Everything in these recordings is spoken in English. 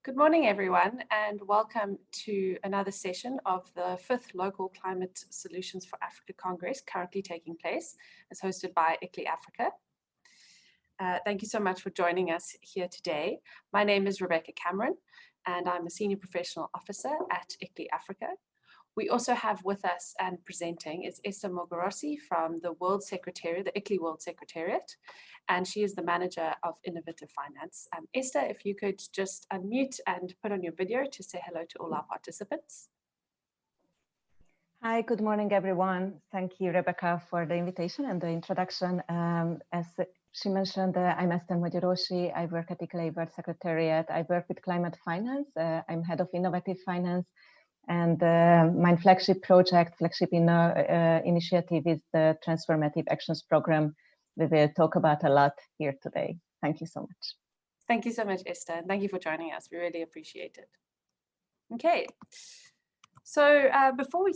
Good morning, everyone, and welcome to another session of the 5th Local Climate Solutions for Africa Congress, currently taking place, as hosted by ICLEI Africa. Thank you so much for joining us here today. My name is Rebecca Cameron, and I'm a Senior Professional Officer at ICLEI Africa. We also have with us and presenting is Esther Mogorosi from the World Secretariat, the ICLEI World Secretariat, and she is the Manager of Innovative Finance. Esther, if you could just unmute and put on your video to say hello to all our participants. Hi, good morning, everyone. Thank you, Rebecca, for the invitation and the introduction. As she mentioned, I'm Esther Mogorosi. I work at ICLEI World Secretariat. I work with climate finance. I'm head of innovative finance. And my flagship initiative is the Transformative Actions Program. We will talk about a lot here today. Thank you so much. Thank you so much, Esther. And thank you for joining us. We really appreciate it. Okay. So before we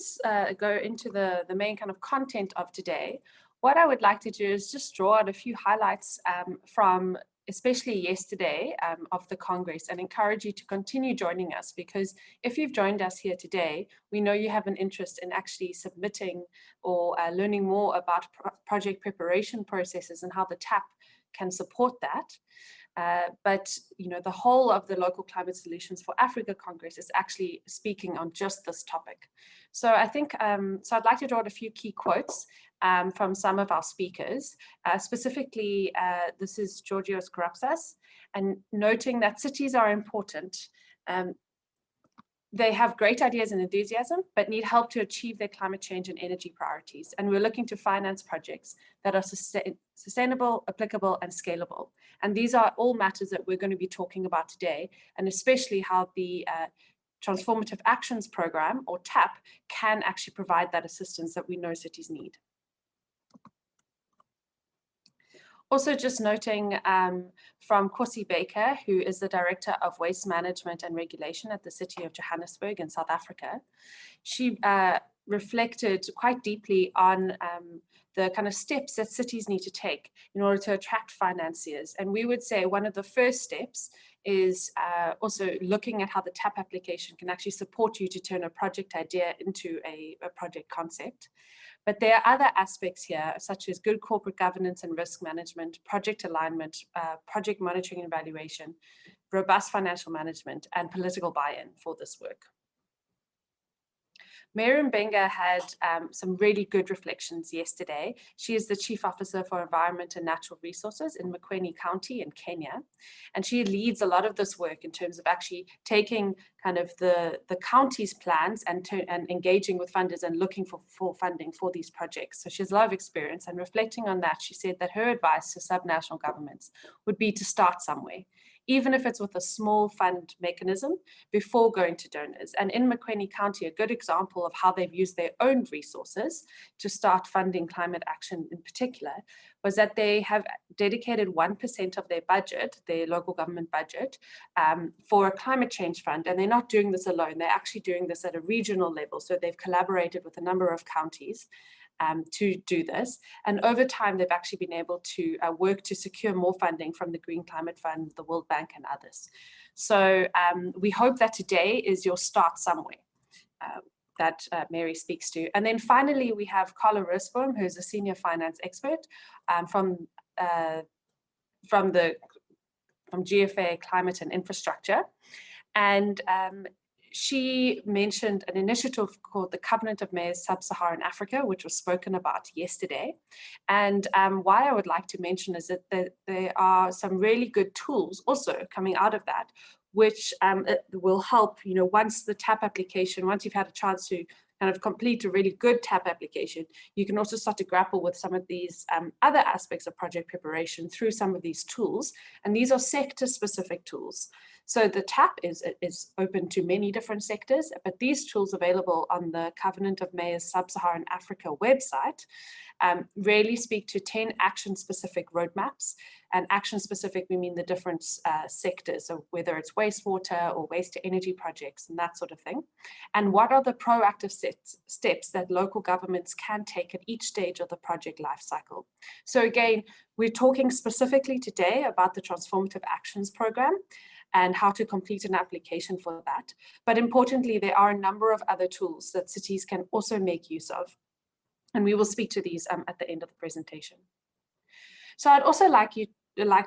go into the main kind of content of today, what I would like to do is just draw out a few highlights from especially yesterday of the Congress, and encourage you to continue joining us, because if you've joined us here today, we know you have an interest in actually submitting or learning more about project preparation processes and how the TAP can support that. But you know, the whole of the Local Climate Solutions for Africa Congress is actually speaking on just this topic. So I think, so I'd like to draw out a few key quotes from some of our speakers. Specifically, this is Georgios Grapsas, and noting that cities are important. They have great ideas and enthusiasm, but need help to achieve their climate change and energy priorities. And we're looking to finance projects that are sustainable, applicable, and scalable. And these are all matters that we're going to be talking about today, and especially how the Transformative Actions Program, or TAP, can actually provide that assistance that we know cities need. Also just noting from Kosi Baker, who is the Director of Waste Management and Regulation at the City of Johannesburg in South Africa. She reflected quite deeply on the kind of steps that cities need to take in order to attract financiers. And we would say one of the first steps is also looking at how the TAP application can actually support you to turn a project idea into a project concept. But there are other aspects here, such as good corporate governance and risk management, project alignment, project monitoring and evaluation, robust financial management, and political buy-in for this work. Mary Mbenga had some really good reflections yesterday. She is the Chief Officer for Environment and Natural Resources in Makueni County in Kenya. And she leads a lot of this work in terms of actually taking kind of the county's plans and engaging with funders and looking for funding for these projects. So she has a lot of experience, and reflecting on that, she said that her advice to subnational governments would be to start somewhere, even if it's with a small fund mechanism before going to donors. And in Makueni County, a good example of how they've used their own resources to start funding climate action in particular, was that they have dedicated 1% of their budget, their local government budget, for a climate change fund. And they're not doing this alone, they're actually doing this at a regional level. So they've collaborated with a number of counties to do this. And over time, they've actually been able to work to secure more funding from the Green Climate Fund, the World Bank, and others. So we hope that today is your start somewhere that Mary speaks to. And then finally, we have Carla Rosboom, who's a senior finance expert from GFA Climate and Infrastructure. And she mentioned an initiative called the Covenant of Mayors Sub-Saharan Africa, which was spoken about yesterday. And why I would like to mention is that there are some really good tools also coming out of that, which will help, you know, once the TAP application, once you've had a chance to kind of complete a really good TAP application, you can also start to grapple with some of these other aspects of project preparation through some of these tools. And these are sector-specific tools. So the TAP is open to many different sectors, but these tools available on the Covenant of Mayors Sub-Saharan Africa website really speak to 10 action-specific roadmaps. And action-specific, we mean the different sectors, so whether it's wastewater or waste-to-energy projects and that sort of thing. And what are the proactive steps that local governments can take at each stage of the project lifecycle. So again, we're talking specifically today about the Transformative Actions Program. and how to complete an application for that. But importantly, there are a number of other tools that cities can also make use of. And we will speak to these at the end of the presentation. So I'd also like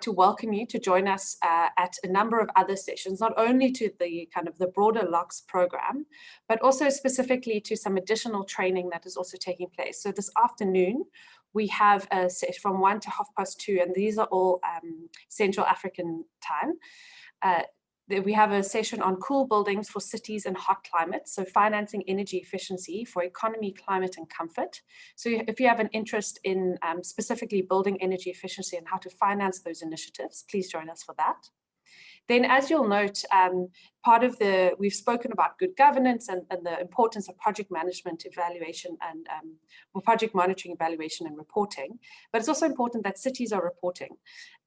to welcome you to join us at a number of other sessions, not only to the kind of the broader LOCS program, but also specifically to some additional training that is also taking place. So this afternoon, we have a set from 1 to 2:30, and these are all Central African time. We have a session on cool buildings for cities and hot climates, so financing energy efficiency for economy, climate, and comfort. So if you have an interest in specifically building energy efficiency and how to finance those initiatives, please join us for that. Then, as you'll note, we've spoken about good governance and the importance of project management evaluation and project monitoring, evaluation, and reporting. But it's also important that cities are reporting.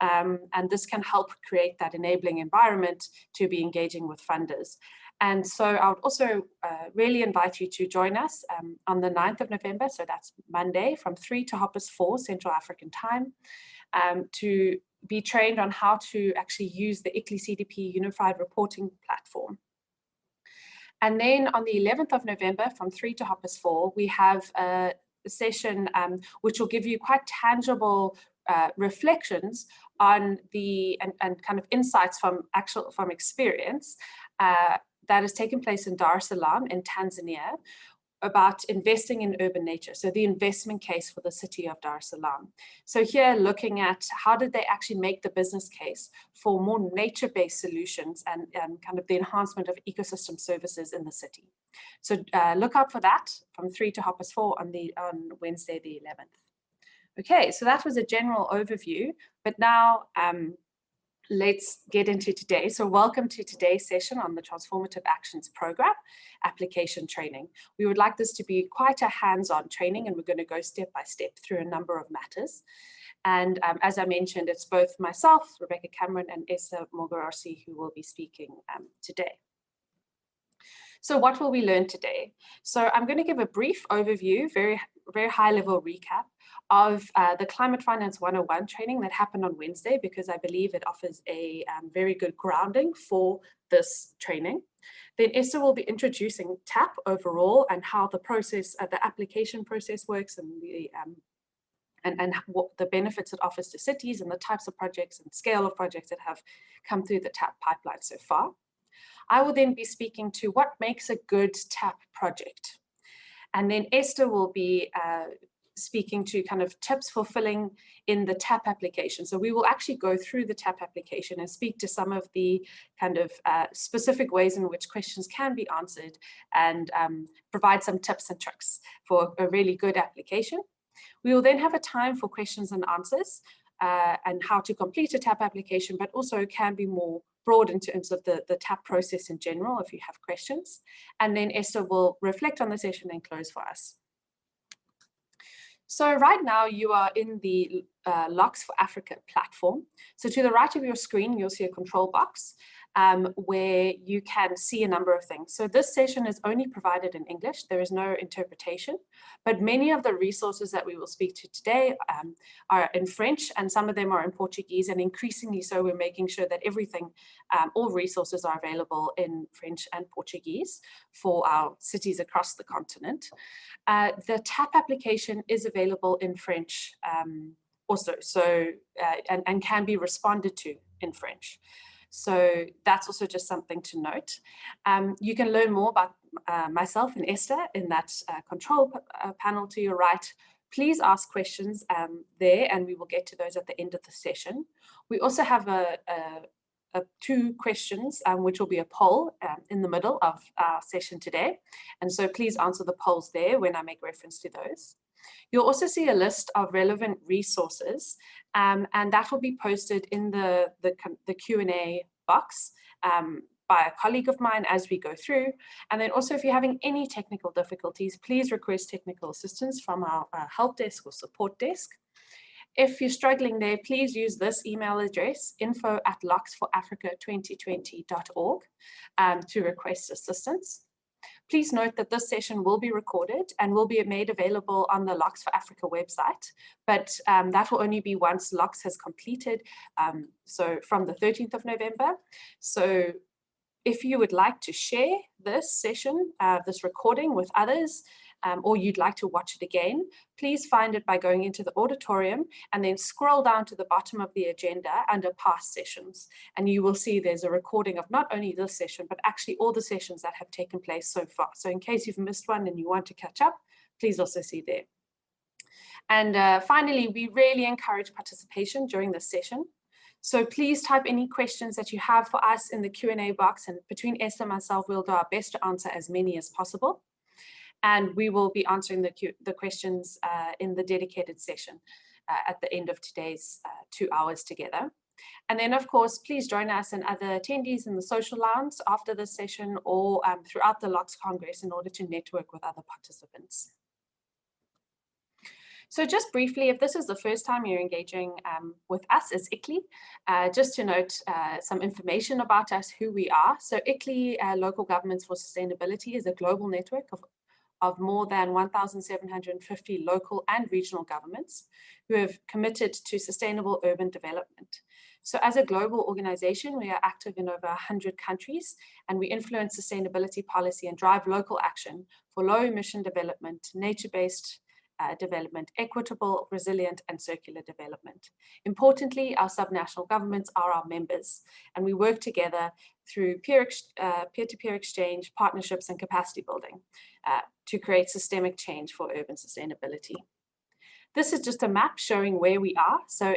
And this can help create that enabling environment to be engaging with funders. And so I would also really invite you to join us on the 9th of November, so that's Monday, from 3 to 4:30 Central African time, to be trained on how to actually use the ICLEI CDP Unified Reporting Platform. And then on the 11th of November from 3 to 4:30, we have a session which will give you quite tangible reflections on and kind of insights from experience that has taken place in Dar es Salaam in Tanzania about investing in urban nature. So the investment case for the city of Dar es Salaam. So here looking at how did they actually make the business case for more nature-based solutions and kind of the enhancement of ecosystem services in the city. So look out for that from 3 to 4:30 on Wednesday, the 11th. Okay, so that was a general overview, but now let's get into today. So welcome to today's session on the Transformative Actions Program, application training. We would like this to be quite a hands-on training, and we're going to go step by step through a number of matters. And as I mentioned, it's both myself, Rebecca Cameron, and Esther Mogorossi who will be speaking today. So what will we learn today? So I'm going to give a brief overview, very high-level recap of the Climate Finance 101 training that happened on Wednesday, because I believe it offers a very good grounding for this training. Then Esther will be introducing TAP overall and how the process, the application process works, and what the benefits it offers to cities and the types of projects and scale of projects that have come through the TAP pipeline so far. I will then be speaking to what makes a good TAP project. And then Esther will be speaking to kind of tips for filling in the TAP application. So we will actually go through the TAP application and speak to some of the kind of specific ways in which questions can be answered and provide some tips and tricks for a really good application. We will then have a time for questions and answers and how to complete a TAP application, but also can be more broad in terms of the TAP process in general if you have questions. And then Esther will reflect on the session and close for us. So right now you are in the LOCS4Africa platform. So to the right of your screen, you'll see a control box where you can see a number of things. So this session is only provided in English. There is no interpretation, but many of the resources that we will speak to today are in French, and some of them are in Portuguese, and increasingly so we're making sure that everything, all resources are available in French and Portuguese for our cities across the continent. The TAP application is available in French also, so and can be responded to in French. So that's also just something to note. You can learn more about myself and Esther in that control panel to your right. Please ask questions there, and we will get to those at the end of the session. We also have two questions, which will be a poll in the middle of our session today. And so please answer the polls there when I make reference to those. You'll also see a list of relevant resources, and that will be posted in the Q&A box by a colleague of mine as we go through. And then also, if you're having any technical difficulties, please request technical assistance from our help desk or support desk. If you're struggling there, please use this email address, info@locs4africa2020.org, to request assistance. Please note that this session will be recorded and will be made available on the LOCS4Africa website, but that will only be once LOCS has completed, so from the 13th of November. So if you would like to share this session, this recording with others, or you'd like to watch it again, please find it by going into the auditorium and then scroll down to the bottom of the agenda under past sessions. And you will see there's a recording of not only this session, but actually all the sessions that have taken place so far. So in case you've missed one and you want to catch up, please also see there. And finally, we really encourage participation during this session. So please type any questions that you have for us in the Q&A box, and between Esther and myself, we'll do our best to answer as many as possible. And we will be answering the questions in the dedicated session at the end of today's 2 hours together. And then, of course, please join us and other attendees in the social lounge after this session or throughout the LOCS Congress in order to network with other participants. So just briefly, if this is the first time you're engaging with us as ICLEI, just to note some information about us, who we are. So ICLEI, Local Governments for Sustainability, is a global network of more than 1,750 local and regional governments who have committed to sustainable urban development. So as a global organization, we are active in over 100 countries, and we influence sustainability policy and drive local action for low emission development, nature-based development, equitable, resilient, and circular development. Importantly, our subnational governments are our members, and we work together through peer-to-peer exchange, partnerships, and capacity building to create systemic change for urban sustainability. This is just a map showing where we are, so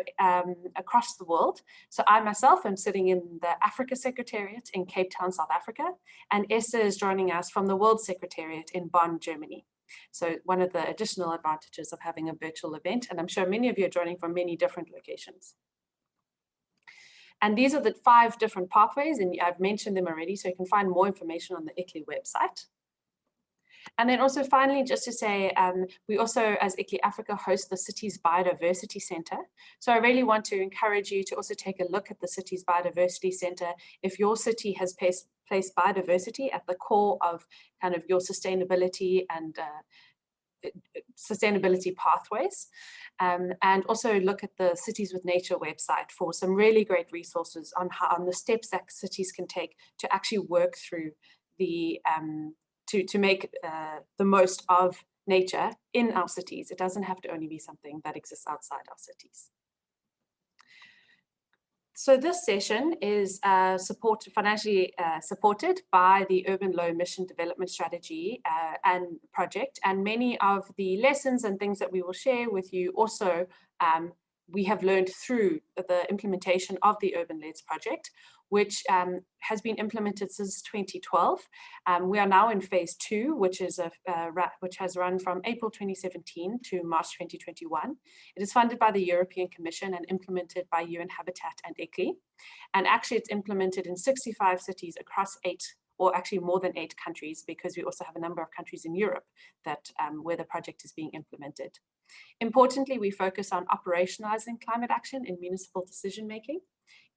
across the world. So I myself am sitting in the Africa Secretariat in Cape Town, South Africa, and Esther is joining us from the World Secretariat in Bonn, Germany. So one of the additional advantages of having a virtual event, and I'm sure many of you are joining from many different locations. And these are the 5 different pathways, and I've mentioned them already, so you can find more information on the ICLEI website. And then also finally, just to say, we also, as ICLEI Africa, host the Cities Biodiversity Center. So I really want to encourage you to also take a look at the Cities Biodiversity Center if your city has placed biodiversity at the core of kind of your sustainability and sustainability pathways. And also look at the Cities with Nature website for some really great resources on the steps that cities can take to actually work through the to make the most of nature in our cities. It doesn't have to only be something that exists outside our cities. So this session is financially supported by the Urban Low Emission Development Strategy and project, and many of the lessons and things that we will share with you also we have learned through the implementation of the Urban LEDS project, which has been implemented since 2012. We are now in phase 2, which has run from April 2017 to March 2021. It is funded by the European Commission and implemented by UN Habitat and ICLEI. And actually it's implemented in 65 cities across 8, or actually more than 8 countries, because we also have a number of countries in Europe that where the project is being implemented. Importantly, we focus on operationalizing climate action in municipal decision-making,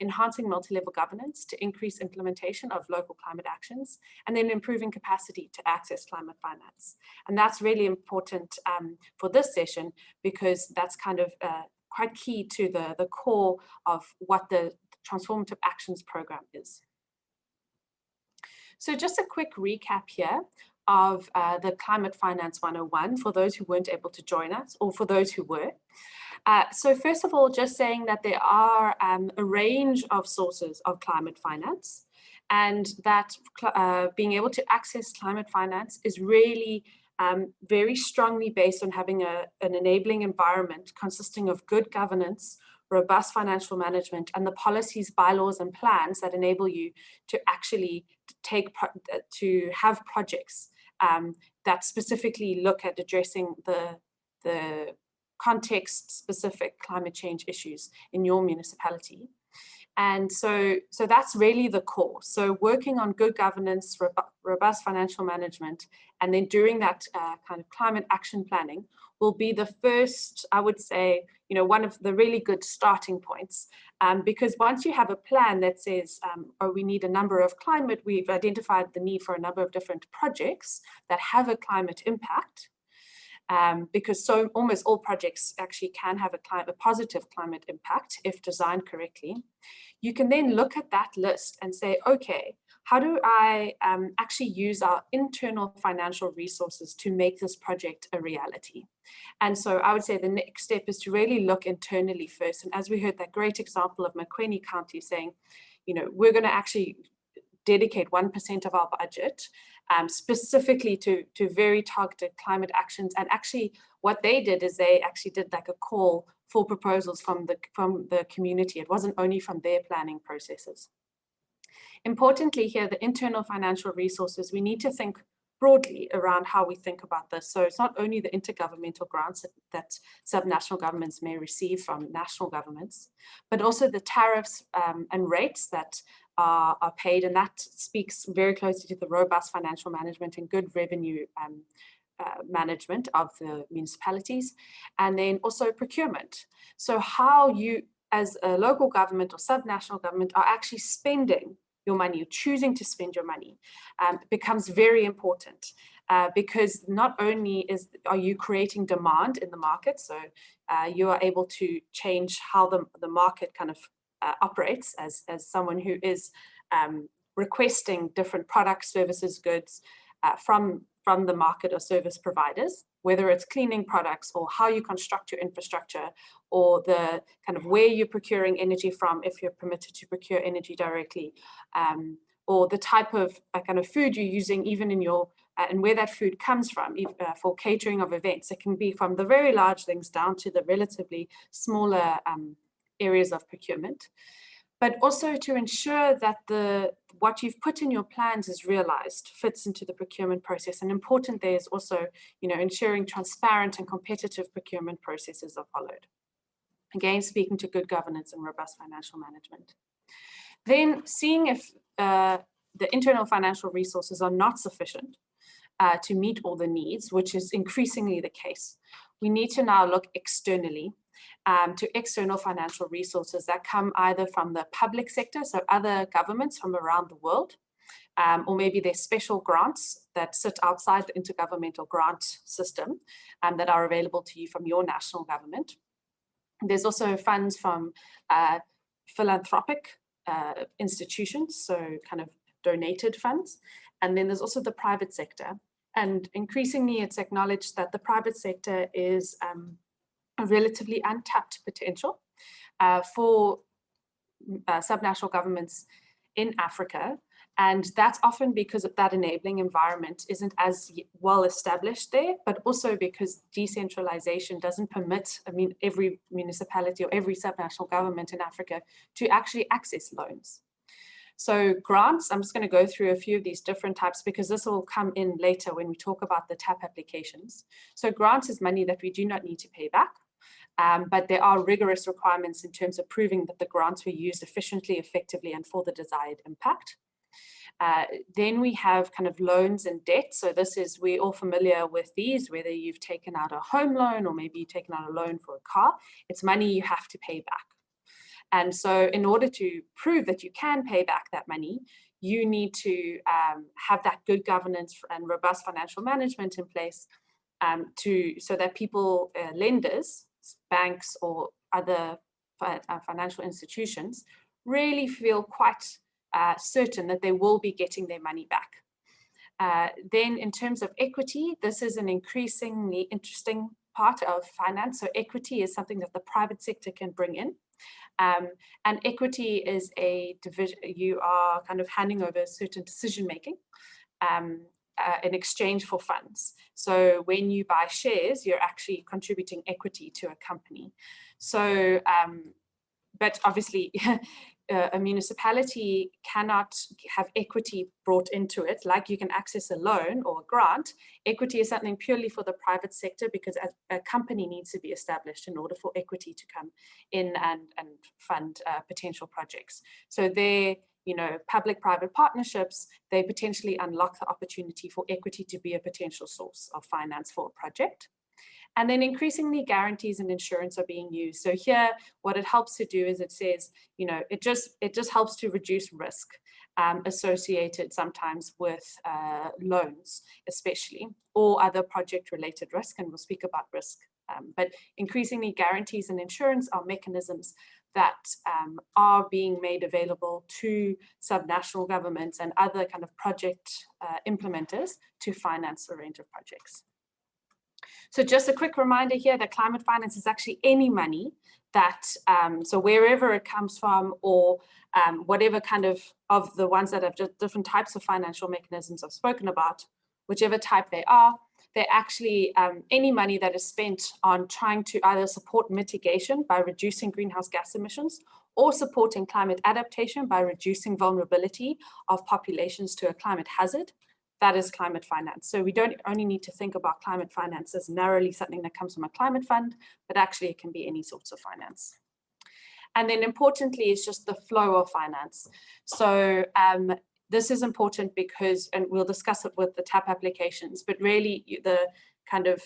enhancing multi-level governance to increase implementation of local climate actions, and then improving capacity to access climate finance. And that's really important for this session, because that's kind of quite key to the core of what the Transformative Actions Program is. So just a quick recap here of the Climate Finance 101 for those who weren't able to join us, or for those who were. So first of all, just saying that there are a range of sources of climate finance, and that being able to access climate finance is really very strongly based on having an enabling environment consisting of good governance, robust financial management, and the policies, bylaws, and plans that enable you to actually to have projects that specifically look at addressing the context-specific climate change issues in your municipality. And so that's really the core. So working on good governance, robust financial management, and then doing that kind of climate action planning will be the first, I would say, one of the really good starting points. Because once you have a plan that says, oh, we need a number of climate, we've identified the need for a number of different projects that have a climate impact. Because almost all projects actually can have a positive climate impact if designed correctly. You can then look at that list and say, okay, how do I actually use our internal financial resources to make this project a reality? And so I would say the next step is to really look internally first. And as we heard that great example of Makhweni County saying, we're going to actually dedicate 1% of our budget specifically to very targeted climate actions. And actually what they did is they actually did like a call for proposals from the community. It wasn't only from their planning processes. Importantly here, the internal financial resources, we need to think broadly around how we think about this. So it's not only the intergovernmental grants that subnational governments may receive from national governments, but also the tariffs and rates that are paid, and that speaks very closely to the robust financial management and good revenue management of the municipalities, and then also procurement. So how you as a local government or subnational government are actually spending your money, or choosing to spend your money, becomes very important because not only are you creating demand in the market, so you are able to change how the market kind of operates as someone who is requesting different products, services, goods from the market or service providers, whether it's cleaning products or how you construct your infrastructure, or the kind of where you're procuring energy from, if you're permitted to procure energy directly, or the type of kind of food you're using, even in your, and where that food comes from, for catering of events. It can be from the very large things down to the relatively smaller areas of procurement. But also to ensure that what you've put in your plans is realized, fits into the procurement process. And important there is also, ensuring transparent and competitive procurement processes are followed. Again, speaking to good governance and robust financial management. Then seeing if the internal financial resources are not sufficient to meet all the needs, which is increasingly the case. We need to now look externally to external financial resources that come either from the public sector, so other governments from around the world, or maybe there's special grants that sit outside the intergovernmental grant system that are available to you from your national government. There's also funds from philanthropic institutions, so kind of donated funds. And then there's also the private sector. And increasingly, it's acknowledged that the private sector is a relatively untapped potential for subnational governments in Africa. And that's often because of that enabling environment isn't as well established there, but also because decentralization doesn't permit, every municipality or every subnational government in Africa to actually access loans. So grants, I'm just going to go through a few of these different types because this will come in later when we talk about the TAP applications. So grants is money that we do not need to pay back, but there are rigorous requirements in terms of proving that the grants were used efficiently, effectively, and for the desired impact. Then we have kind of loans and debt. So this is, we're all familiar with these, whether you've taken out a home loan or maybe you've taken out a loan for a car, it's money you have to pay back. And so in order to prove that you can pay back that money, you need to have that good governance and robust financial management in place so that people, lenders, banks or other financial institutions really feel quite certain that they will be getting their money back. Then in terms of equity, this is an increasingly interesting part of finance. So equity is something that the private sector can bring in. And equity is a division, you are kind of handing over certain decision making in exchange for funds. So when you buy shares, you're actually contributing equity to a company. So, but obviously a municipality cannot have equity brought into it, like you can access a loan or a grant. Equity is something purely for the private sector, because a company needs to be established in order for equity to come in and fund potential projects. So there, public-private partnerships, they potentially unlock the opportunity for equity to be a potential source of finance for a project. And then increasingly guarantees and insurance are being used. So here, what it helps to do is it says, it just helps to reduce risk associated sometimes with loans, especially, or other project-related risk, and we'll speak about risk. But increasingly guarantees and insurance are mechanisms that are being made available to subnational governments and other kind of project implementers to finance a range of projects. So just a quick reminder here that climate finance is actually any money that, so wherever it comes from, or whatever kind of the ones that have just different types of financial mechanisms I've spoken about, whichever type they are, they're actually any money that is spent on trying to either support mitigation by reducing greenhouse gas emissions, or supporting climate adaptation by reducing vulnerability of populations to a climate hazard. That is climate finance. So we don't only need to think about climate finance as narrowly something that comes from a climate fund, but actually it can be any sorts of finance. And then importantly, it's just the flow of finance. So this is important because, and we'll discuss it with the TAP applications, but really the kind of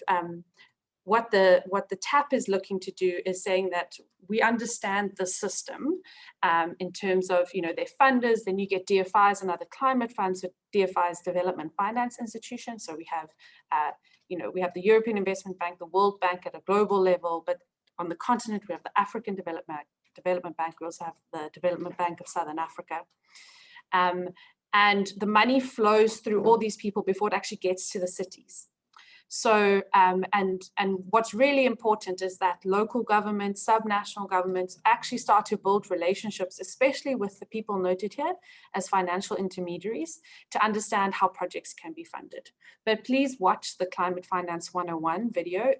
what the TAP is looking to do is saying that we understand the system in terms of, their funders. Then you get DFIs and other climate funds. So DFI is Development Finance Institutions. So we have, we have the European Investment Bank, the World Bank at a global level, but on the continent, we have the African Development Bank. We also have the Development Bank of Southern Africa. And the money flows through all these people before it actually gets to the cities. So, and what's really important is that local governments, subnational governments actually start to build relationships, especially with the people noted here as financial intermediaries, to understand how projects can be funded. But please watch the Climate Finance 101 video,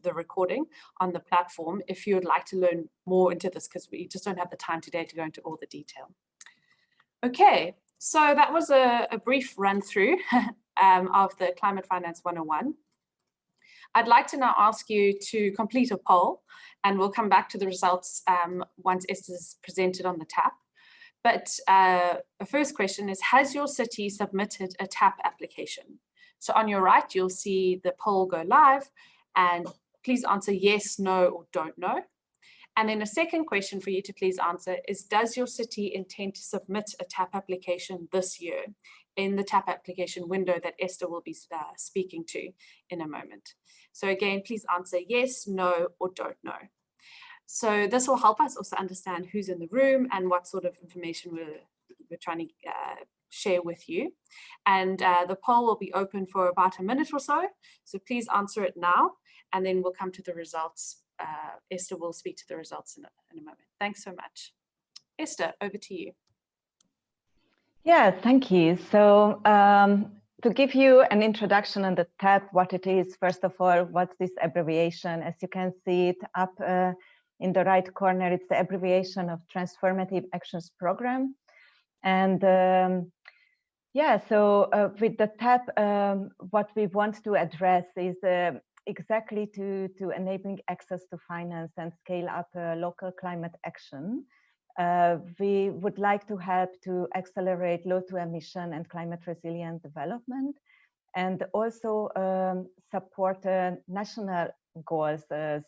the recording on the platform, if you would like to learn more into this, because we just don't have the time today to go into all the detail. Okay, so that was a brief run through of the Climate Finance 101. I'd like to now ask you to complete a poll, and we'll come back to the results once Esther's presented on the TAP. But the first question is, has your city submitted a TAP application? So on your right, you'll see the poll go live, and please answer yes, no, or don't know. And then a second question for you to please answer is, does your city intend to submit a TAP application this year in the TAP application window that Esther will be speaking to in a moment? So again, please answer yes, no, or don't know. So this will help us also understand who's in the room and what sort of information we're trying to share with you. And the poll will be open for about a minute or so. So please answer it now, and then we'll come to the results. Esther will speak to the results in a moment. Thanks so much. Esther, over to you. Yeah, thank you. So to give you an introduction on the TAP, what it is, first of all, what's this abbreviation? As you can see it up in the right corner, it's the abbreviation of Transformative Actions Program. And yeah, so with the TAP, what we want to address is exactly to enabling access to finance and scale up local climate action. We would like to help to accelerate low to emission and climate resilient development, and also support national goals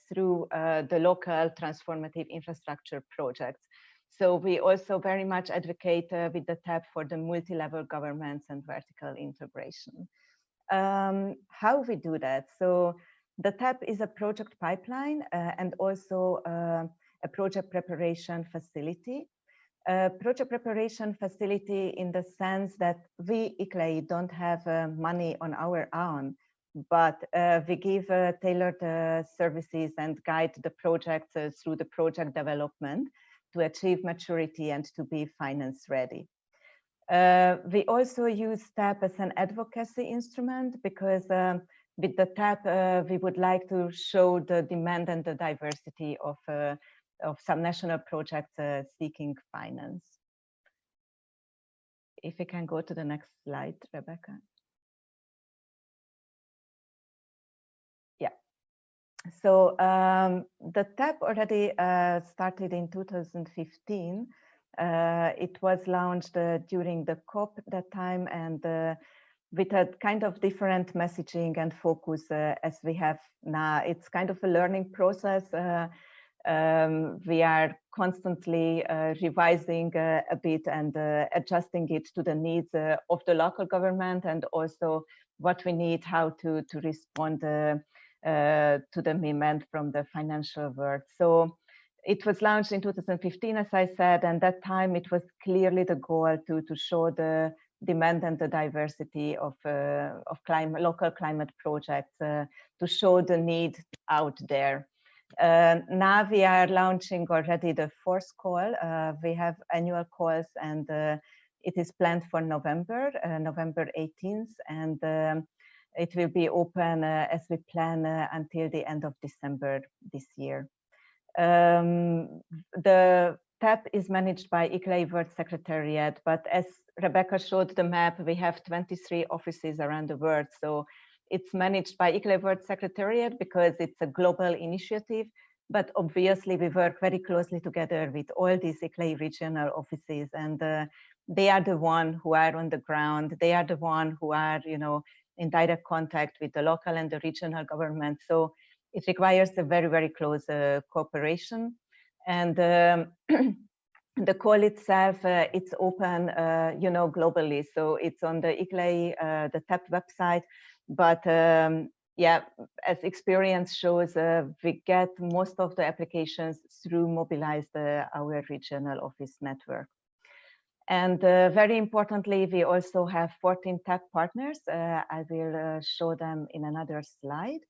through the local transformative infrastructure projects. So we also very much advocate with the TAP for the multi-level governments and vertical integration. How we do that? So the TAP is a project pipeline and also a project preparation facility. Project preparation facility in the sense that we, ICLEI, don't have money on our own, but we give tailored services and guide the projects through the project development to achieve maturity and to be finance ready. We also use TAP as an advocacy instrument because with the TAP, we would like to show the demand and the diversity of subnational projects seeking finance. If we can go to the next slide, Rebecca. Yeah. So the TAP already started in 2015. It was launched during the COP that time, and with a kind of different messaging and focus as we have now. It's kind of a learning process. We are constantly revising a bit and adjusting it to the needs of the local government, and also what we need, how to respond to the demand from the financial world. So it was launched in 2015, as I said, and that time it was clearly the goal to show the demand and the diversity of local climate projects, to show the need out there. Now we are launching already the fourth call. We have annual calls, and it is planned for November 18th, and it will be open as we plan until the end of December this year. The TAP is managed by ICLEI World Secretariat, but as Rebecca showed the map, we have 23 offices around the world. So it's managed by ICLEI World Secretariat because it's a global initiative, but obviously we work very closely together with all these ICLEI regional offices, and they are the one who are on the ground. They are the one who are, in direct contact with the local and the regional government. So it requires a very, very close cooperation. And the call itself, it's open, globally. So it's on the ICLEI, the TAP website. But yeah, as experience shows, we get most of the applications through Mobilize, our regional office network. And very importantly, we also have 14 TAP partners. I will show them in another slide.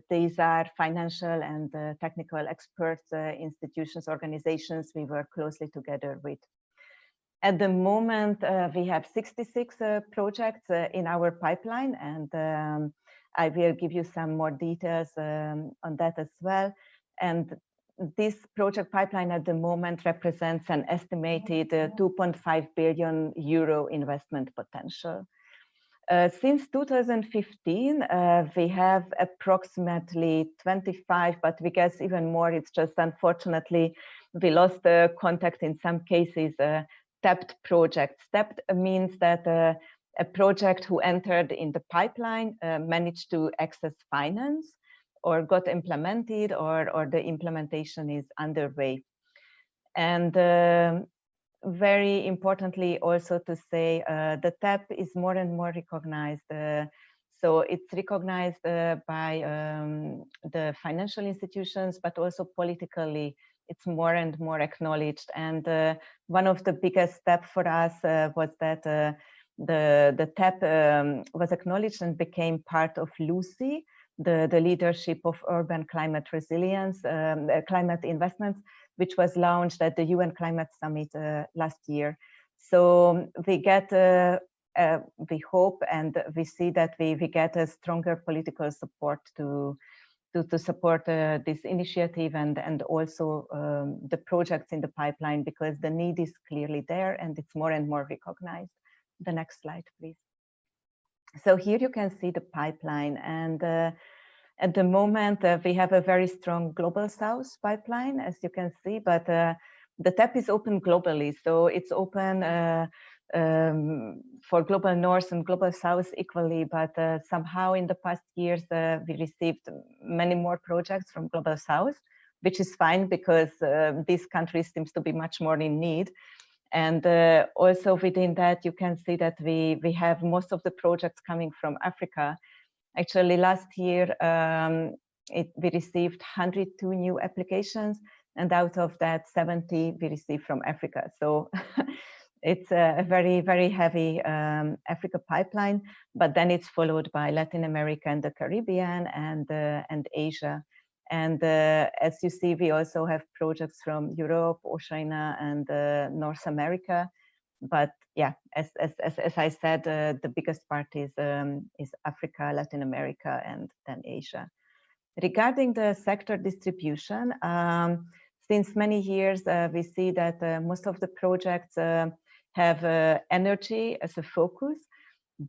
These are financial and technical experts, institutions, organizations we work closely together with. At the moment, we have 66 projects in our pipeline, and I will give you some more details on that as well. And this project pipeline at the moment represents an estimated 2.5 billion euro investment potential. Since 2015, we have approximately 25, but we guess even more. It's just unfortunately we lost contact in some cases. TAPed projects. TAPed means that a project who entered in the pipeline managed to access finance, or got implemented, or the implementation is underway. And very importantly also to say, the TAP is more and more recognized. So it's recognized by the financial institutions, but also politically, it's more and more acknowledged. And one of the biggest steps for us was that the TAP was acknowledged and became part of LUCI, the Leadership of Urban Climate Resilience, Climate Investments, which was launched at the UN Climate Summit last year. So we get, we hope and we see that we get a stronger political support to support this initiative and also the projects in the pipeline, because the need is clearly there and it's more and more recognized. The next slide, please. So here you can see the pipeline, and at the moment we have a very strong Global South pipeline, as you can see, but the TAP is open globally. So it's open for Global North and Global South equally, but somehow in the past years we received many more projects from Global South, which is fine because these countries seems to be much more in need. And also within that, you can see that we have most of the projects coming from Africa. Actually, last year we received 102 new applications, and out of that 70 we received from Africa. So it's a very, very heavy Africa pipeline, but then it's followed by Latin America and the Caribbean and Asia. And as you see, we also have projects from Europe, Oceania, and North America. But yeah, as I said, the biggest part is Africa, Latin America, and then Asia. Regarding the sector distribution, Since many years, we see that most of the projects have energy as a focus,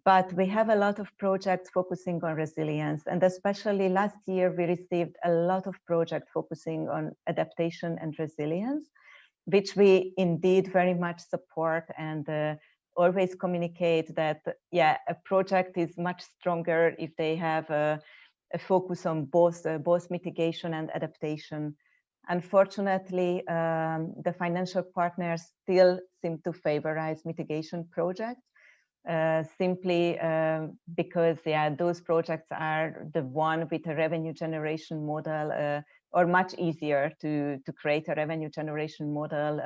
but we have a lot of projects focusing on resilience. And especially last year, we received a lot of projects focusing on adaptation and resilience, which we indeed very much support and always communicate that, yeah, a project is much stronger if they have a focus on both mitigation and adaptation. Unfortunately, the financial partners still seem to favorize mitigation projects, simply because, yeah, those projects are the one with a revenue generation model, or much easier to create a revenue generation model.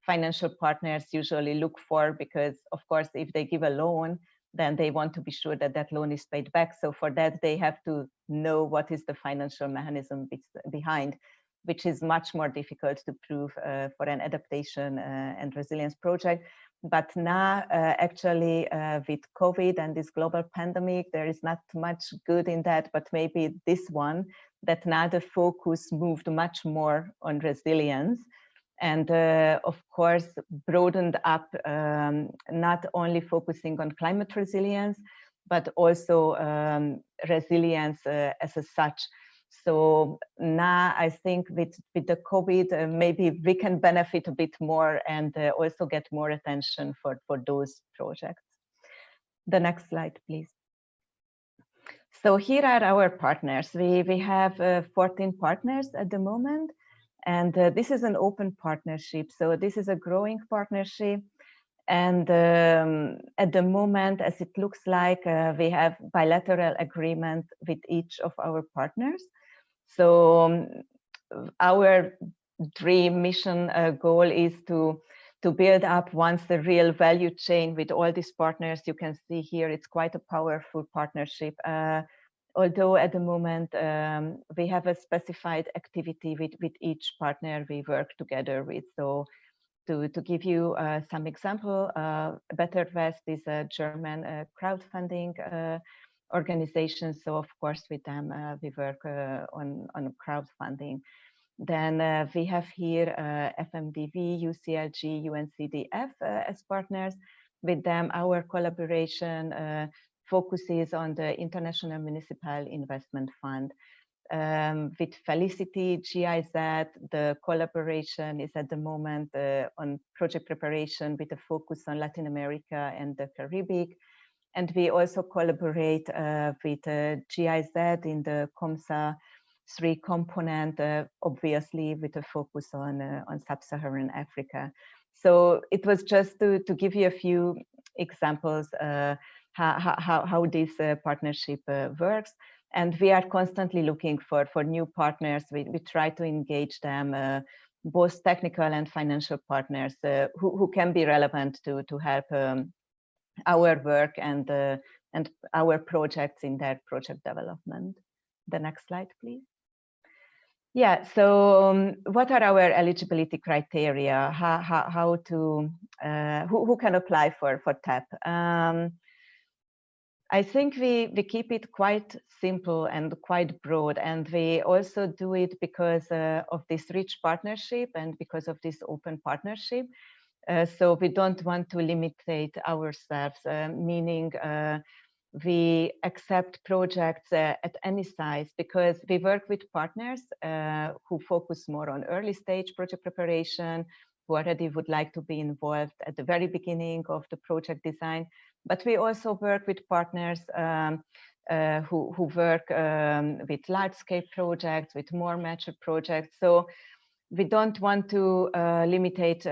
Financial partners usually look for, because of course, if they give a loan, then they want to be sure that that loan is paid back. So for that, they have to know what is the financial mechanism behind, which is much more difficult to prove for an adaptation and resilience project. But now, actually, with COVID and this global pandemic, there is not much good in that, but maybe this one, that now the focus moved much more on resilience. And of course, broadened up, not only focusing on climate resilience, but also resilience as such. So now I think with the COVID, maybe we can benefit a bit more and also get more attention for those projects. The next slide, please. So here are our partners. We have 14 partners at the moment. And this is an open partnership. So this is a growing partnership. And at the moment, as it looks like, we have bilateral agreement with each of our partners. So our dream mission goal is to build up once the real value chain with all these partners. You can see here, it's quite a powerful partnership. Although at the moment, we have a specified activity with each partner we work together with. So to give you some example, Better West is a German crowdfunding organization. So of course, with them, we work on crowdfunding. Then we have here FMDV, UCLG, UNCDF as partners. With them, our collaboration focuses on the International Municipal Investment Fund. With Felicity, GIZ, the collaboration is at the moment on project preparation with a focus on Latin America and the Caribbean. And we also collaborate with GIZ in the COMSA 3 component, obviously with a focus on Sub-Saharan Africa. So it was just to give you a few examples how this partnership works. And we are constantly looking for new partners. We try to engage them, both technical and financial partners who can be relevant to help our work and our projects in their project development. The next slide, please. Yeah, so what are our eligibility criteria? How to, who can apply for TAP? I think we keep it quite simple and quite broad, and we also do it because of this rich partnership and because of this open partnership. So we don't want to limitate ourselves, meaning we accept projects at any size, because we work with partners who focus more on early stage project preparation, who already would like to be involved at the very beginning of the project design. But we also work with partners who work with large-scale projects, with more mature projects. So we don't want to limitate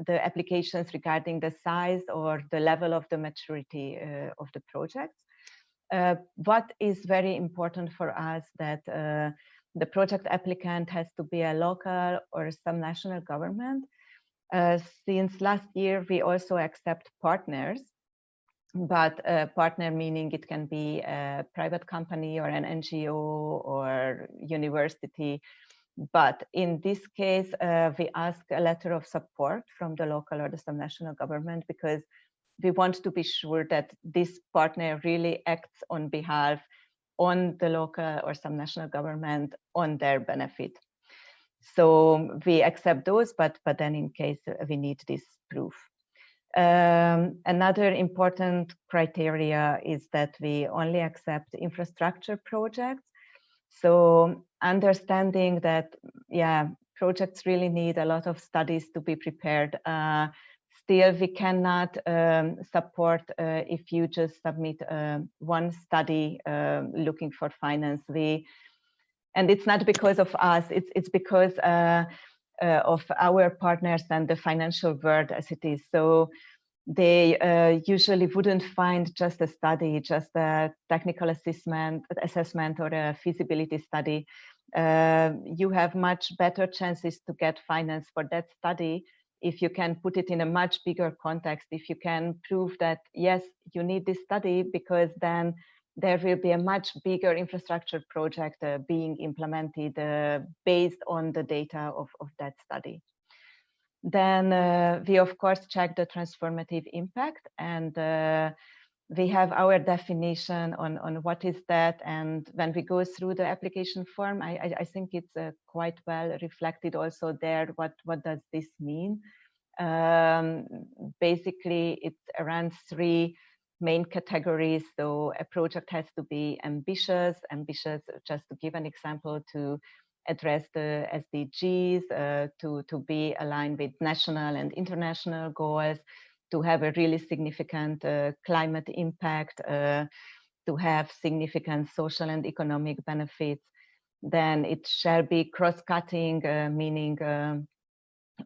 the applications regarding the size or the level of the maturity of the projects. What is very important for us that the project applicant has to be a local or some national government. Since last year, we also accept partners, but partner meaning it can be a private company or an NGO or university. But in this case, we ask a letter of support from the local or the subnational government, because we want to be sure that this partner really acts on behalf on the local or subnational government on their benefit. So we accept those, but then in case we need this proof. Another important criteria is that we only accept infrastructure projects. So understanding that, yeah, projects really need a lot of studies to be prepared. Still, we cannot support if you just submit one study looking for finance. And it's not because of us, it's because of our partners and the financial world as it is. So they usually wouldn't find just a study, just a technical assessment or a feasibility study. You have much better chances to get finance for that study if you can put it in a much bigger context, if you can prove that, yes, you need this study because then there will be a much bigger infrastructure project being implemented based on the data of that study. Then we, of course, check the transformative impact, and we have our definition on what is that. And when we go through the application form, I think it's quite well reflected also there. What does this mean? Basically, it's around 3 main categories. So a project has to be ambitious, just to give an example, to address the SDGs, to be aligned with national and international goals, to have a really significant climate impact, to have significant social and economic benefits. Then it shall be cross-cutting, meaning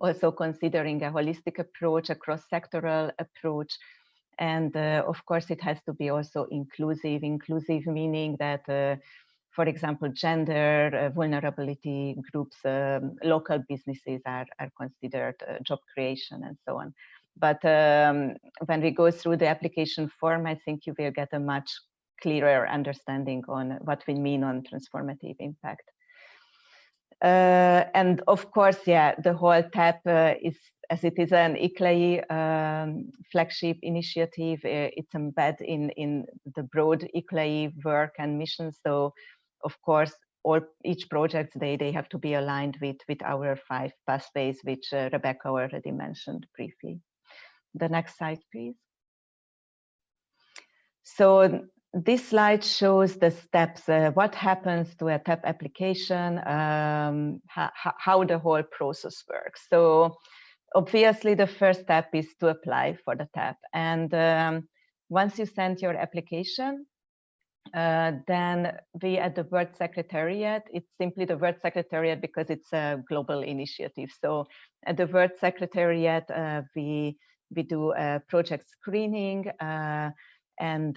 also considering a holistic approach, a cross-sectoral approach. And of course, it has to be also inclusive meaning that, for example, gender, vulnerability groups, local businesses are considered, job creation, and so on. But when we go through the application form, I think you will get a much clearer understanding on what we mean on transformative impact. And of course, yeah, the whole TAP is, as it is an ICLEI flagship initiative, it's embedded in the broad ICLEI work and mission. So, of course, each project, they have to be aligned with our 5 pathways, which Rebecca already mentioned briefly. The next slide, please. So this slide shows the steps, what happens to a TAP application, how the whole process works. So obviously, the first step is to apply for the TAP. And once you send your application, then we at the World Secretariat, it's simply the World Secretariat because it's a global initiative. So at the World Secretariat, we do a project screening, and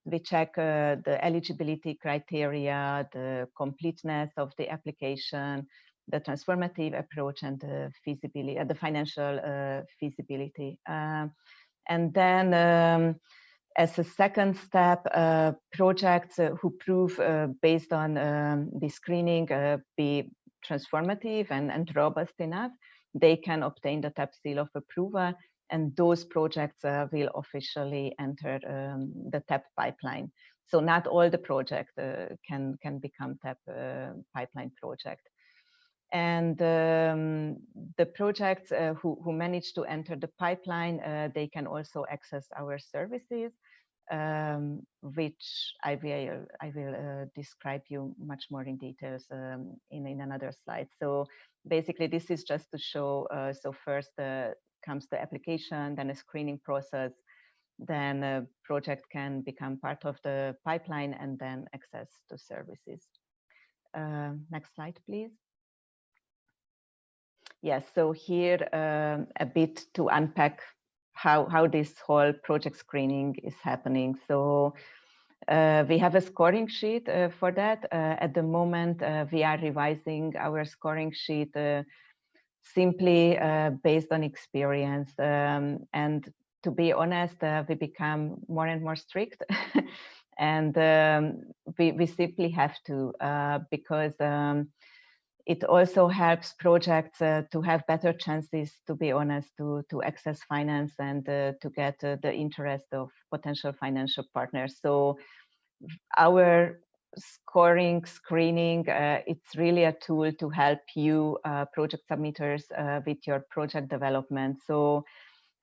we check the eligibility criteria, the completeness of the application, the transformative approach, and the feasibility, the financial feasibility. And then as a second step, projects who prove based on the screening be transformative and robust enough, they can obtain the TAP seal of approval, and those projects will officially enter the TAP pipeline. So not all the projects can become TAP pipeline project. And the projects who manage to enter the pipeline, they can also access our services, which I will describe you much more in details in another slide. So basically, this is just to show, so first comes the application, then a screening process, then a project can become part of the pipeline, and then access to services. Next slide, please. Yes, so here a bit to unpack how this whole project screening is happening. So we have a scoring sheet for that. At the moment, we are revising our scoring sheet simply based on experience. And to be honest, we become more and more strict. And we simply have to, because it also helps projects to have better chances, to be honest, to access finance and to get the interest of potential financial partners. So our scoring, screening, it's really a tool to help you project submitters with your project development. So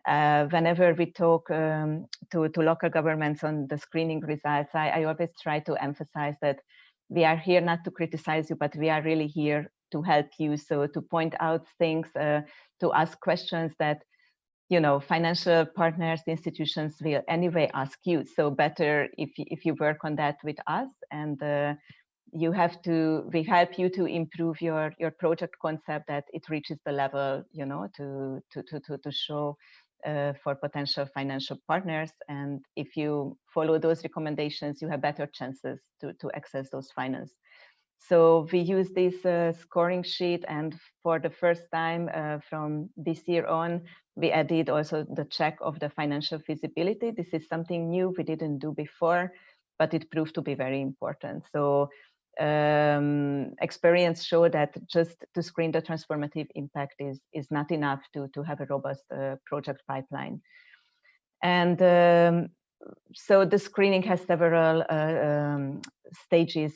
whenever we talk to local governments on the screening results, I always try to emphasize that we are here not to criticize you, but we are really here to help you. So to point out things, to ask questions that, you know, financial partners, institutions will anyway ask you. So better if you work on that with us, and we help you to improve your project concept, that it reaches the level, you know, to show for potential financial partners. And if you follow those recommendations, you have better chances to access those finance. So we use this scoring sheet, and for the first time from this year on, we added also the check of the financial feasibility. This is something new we didn't do before, but it proved to be very important. So experience show that just to screen the transformative impact is not enough to have a robust project pipeline. And so the screening has several stages.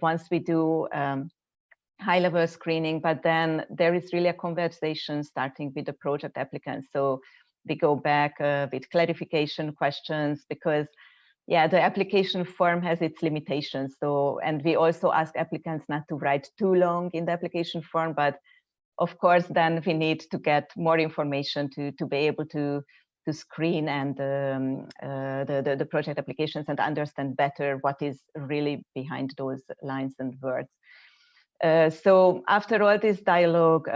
Once we do high-level screening, but then there is really a conversation starting with the project applicants. So we go back with clarification questions, because yeah, the application form has its limitations. So, and we also ask applicants not to write too long in the application form, but of course, then we need to get more information to be able to screen and the project applications and understand better what is really behind those lines and words. So after all this dialogue,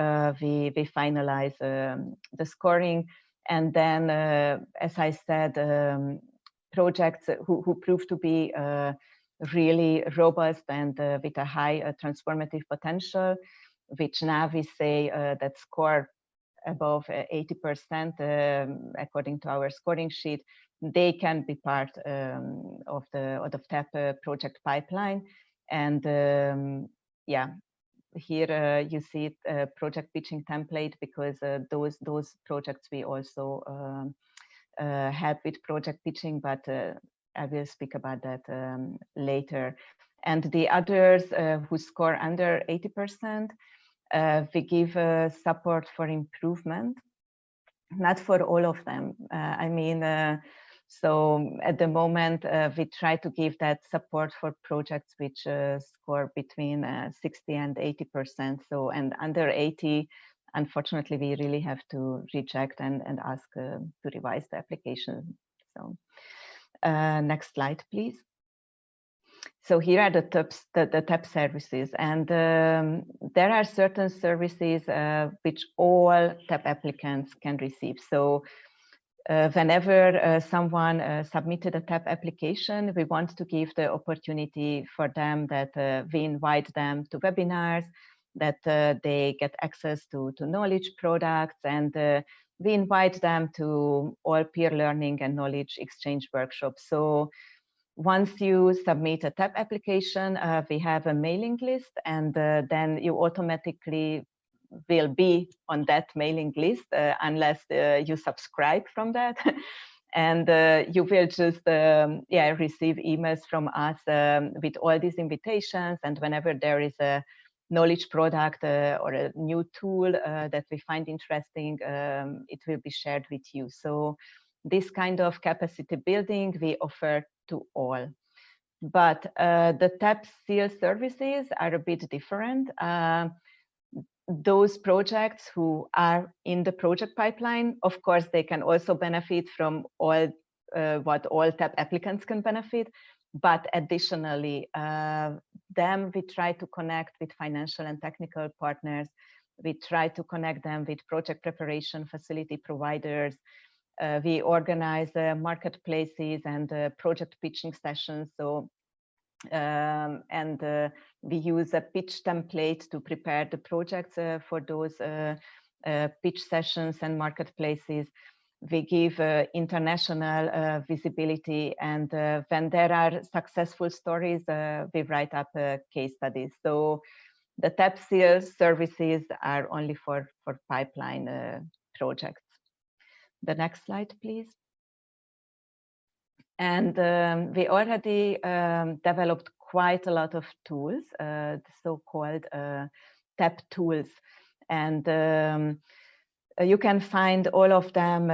we finalize the scoring, and then, as I said, projects who prove to be really robust and with a high transformative potential, which now we say that score above 80% according to our scoring sheet, they can be part of the TAP project pipeline. And yeah, here you see project pitching template, because those projects we also help with project pitching, but I will speak about that later. And the others who score under 80%, we give support for improvement, not for all of them. I mean, so at the moment, we try to give that support for projects which score between 60 and 80%. So, and under 80, unfortunately, we really have to reject and ask to revise the application. So next slide, please. So here are the TAP services, and there are certain services which all TAP applicants can receive. So whenever someone submitted a TAP application, we want to give the opportunity for them that we invite them to webinars, that they get access to knowledge products, and we invite them to all peer learning and knowledge exchange workshops. So once you submit a TAP application, we have a mailing list, and then you automatically will be on that mailing list unless you subscribe from that. And you will just receive emails from us with all these invitations. And whenever there is a knowledge product or a new tool that we find interesting, it will be shared with you. So this kind of capacity building we offer to all. But the TAP seal services are a bit different. Those projects who are in the project pipeline, of course, they can also benefit from all what all TAP applicants can benefit. But additionally, them we try to connect with financial and technical partners. We try to connect them with project preparation facility providers. We organize marketplaces and project pitching sessions. So, and we use a pitch template to prepare the projects for those pitch sessions and marketplaces. We give international visibility, and when there are successful stories, we write up case studies. So the TAP seal services are only for pipeline projects. The next slide, please. And we already developed quite a lot of tools, the so-called TAP tools. And you can find all of them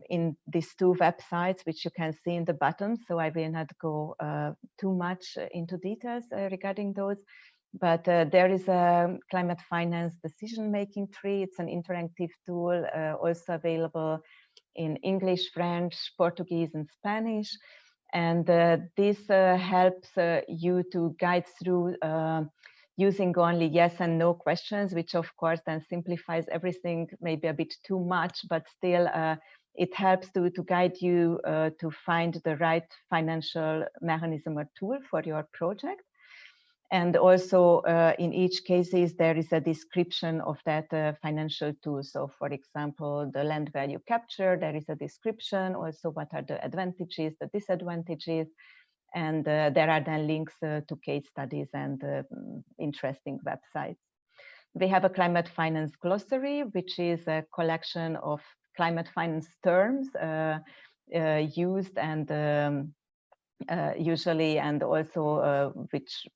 in these two websites, which you can see in the bottom. So I will not go too much into details regarding those. But there is a climate finance decision-making tree. It's an interactive tool, also available in English, French, Portuguese, and Spanish. And this helps you to guide through using only yes and no questions, which of course then simplifies everything maybe a bit too much, but still it helps to guide you to find the right financial mechanism or tool for your project. And also in each cases, there is a description of that financial tool. So for example, the land value capture, there is a description, also what are the advantages, the disadvantages, and there are then links to case studies and interesting websites. We have a climate finance glossary, which is a collection of climate finance terms used and usually, and also which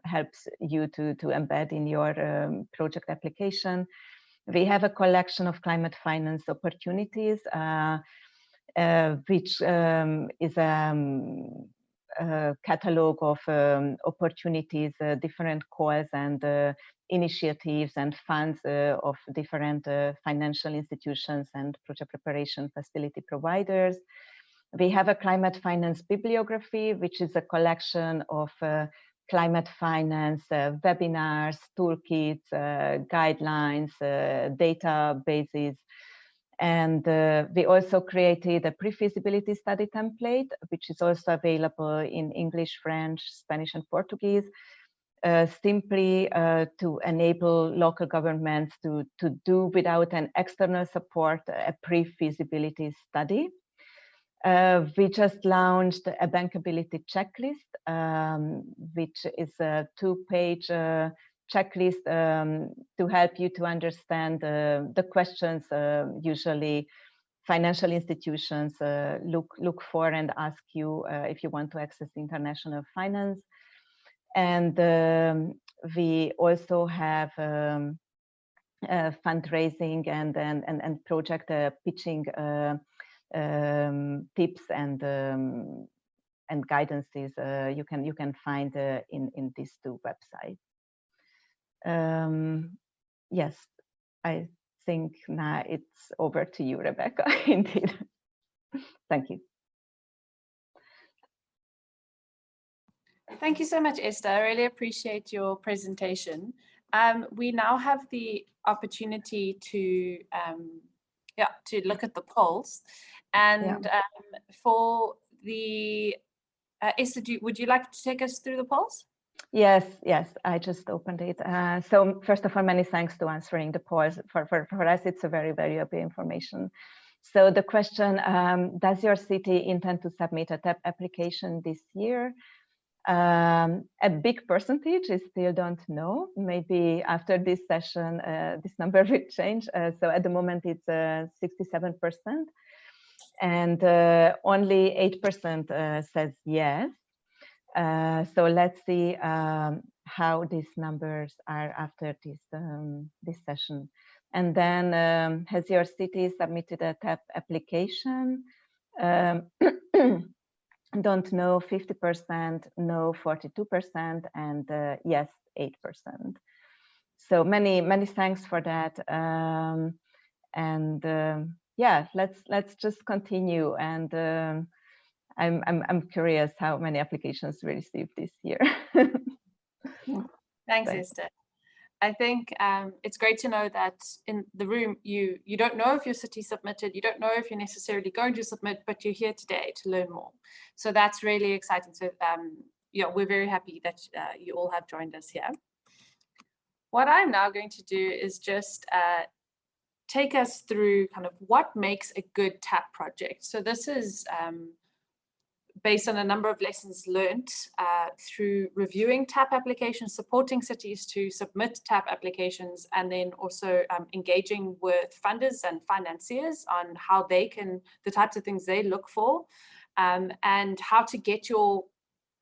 helps you to embed in your project application. We have a collection of climate finance opportunities, which is a catalog of opportunities, different calls and initiatives and funds of different financial institutions and project preparation facility providers. We have a climate finance bibliography, which is a collection of climate finance webinars, toolkits, guidelines, databases. And we also created a pre-feasibility study template, which is also available in English, French, Spanish, and Portuguese, simply to enable local governments to do without an external support a pre-feasibility study. We just launched a bankability checklist, which is a 2-page checklist to help you to understand the questions usually financial institutions look for and ask you if you want to access international finance. And we also have fundraising and project pitching tips and guidances you can find in these two websites. Yes, I think now it's over to you, Rebecca. Indeed. Thank you. Thank you so much, Esther. I really appreciate your presentation. We now have the opportunity to look at the polls. And for the Esther, would you like to take us through the polls? Yes, I just opened it. So first of all, many thanks to answering the polls. For us, it's a very valuable information. So the question, does your city intend to submit a TAP application this year? A big percentage is still don't know. Maybe after this session, this number will change. So at the moment, it's 67%. And only 8% says yes. So let's see how these numbers are after this session. And then has your city submitted a TAP application? Don't know 50%, no 42%, and yes 8%. So many thanks for that. Yeah, let's just continue. And I'm curious how many applications we received this year. Thanks, Esther. I think it's great to know that in the room, you don't know if your city submitted, you don't know if you're necessarily going to submit, but you're here today to learn more. So that's really exciting. So yeah, we're very happy that you all have joined us here. What I'm now going to do is just take us through kind of what makes a good TAP project. So this is based on a number of lessons learned through reviewing TAP applications, supporting cities to submit TAP applications, and then also engaging with funders and financiers on how they can, the types of things they look for, and how to get your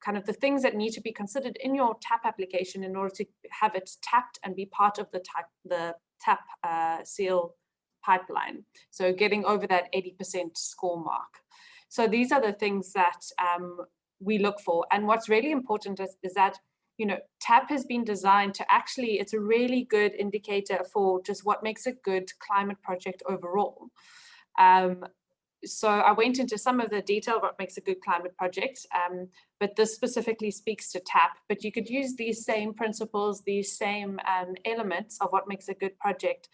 kind of the things that need to be considered in your TAP application in order to have it tapped and be part of the TAP seal pipeline. So getting over that 80% score mark. So these are the things that we look for. And what's really important is that, you know, TAP has been designed to actually, it's a really good indicator for just what makes a good climate project overall. So I went into some of the detail of what makes a good climate project, but this specifically speaks to TAP. But you could use these same principles, these same elements of what makes a good project,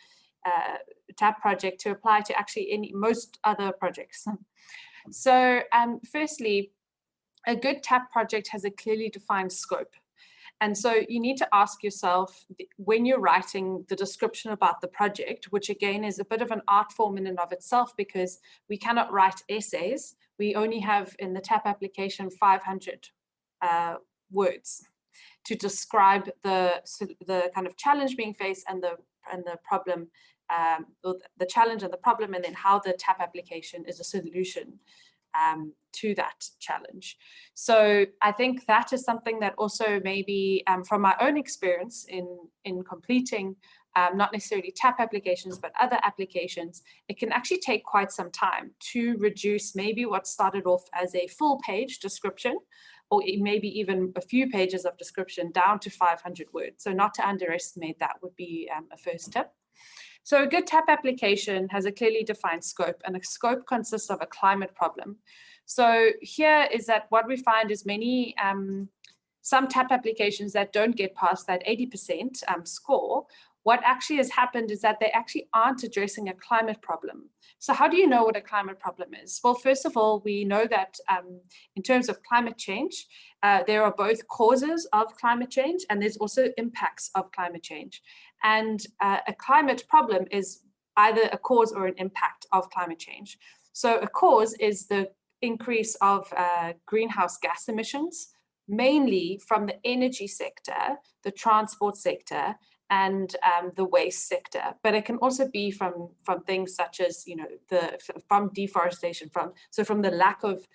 TAP project, to apply to actually most other projects. So firstly, a good TAP project has a clearly defined scope. And so you need to ask yourself, when you're writing the description about the project, which again is a bit of an art form in and of itself, because we cannot write essays. We only have in the TAP application 500 words to describe the kind of challenge being faced and the problem, or the challenge and the problem, and then how the TAP application is a solution to that challenge. So I think that is something that also maybe from my own experience in completing not necessarily TAP applications, but other applications, it can actually take quite some time to reduce maybe what started off as a full page description, or maybe even a few pages of description, down to 500 words. So not to underestimate that would be a first tip. So a good TAP application has a clearly defined scope, and a scope consists of a climate problem. So here is that what we find is many, some TAP applications that don't get past that 80% score, what actually has happened is that they actually aren't addressing a climate problem. So how do you know what a climate problem is? Well, first of all, we know that in terms of climate change, there are both causes of climate change and there's also impacts of climate change. And a climate problem is either a cause or an impact of climate change. So a cause is the increase of greenhouse gas emissions, mainly from the energy sector, the transport sector, and the waste sector. But it can also be from things such as, you know, from deforestation, from the lack of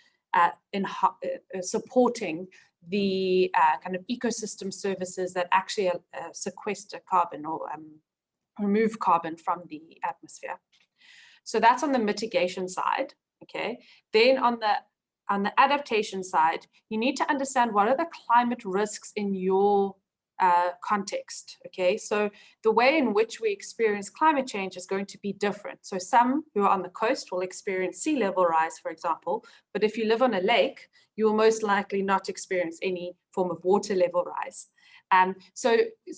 supporting the kind of ecosystem services that actually sequester carbon or remove carbon from the atmosphere. So that's on the mitigation side, okay? Then on the adaptation side, you need to understand what are the climate risks in your context, okay? So the way in which we experience climate change is going to be different. So some who are on the coast will experience sea level rise, for example, but if you live on a lake, you will most likely not experience any form of water level rise. So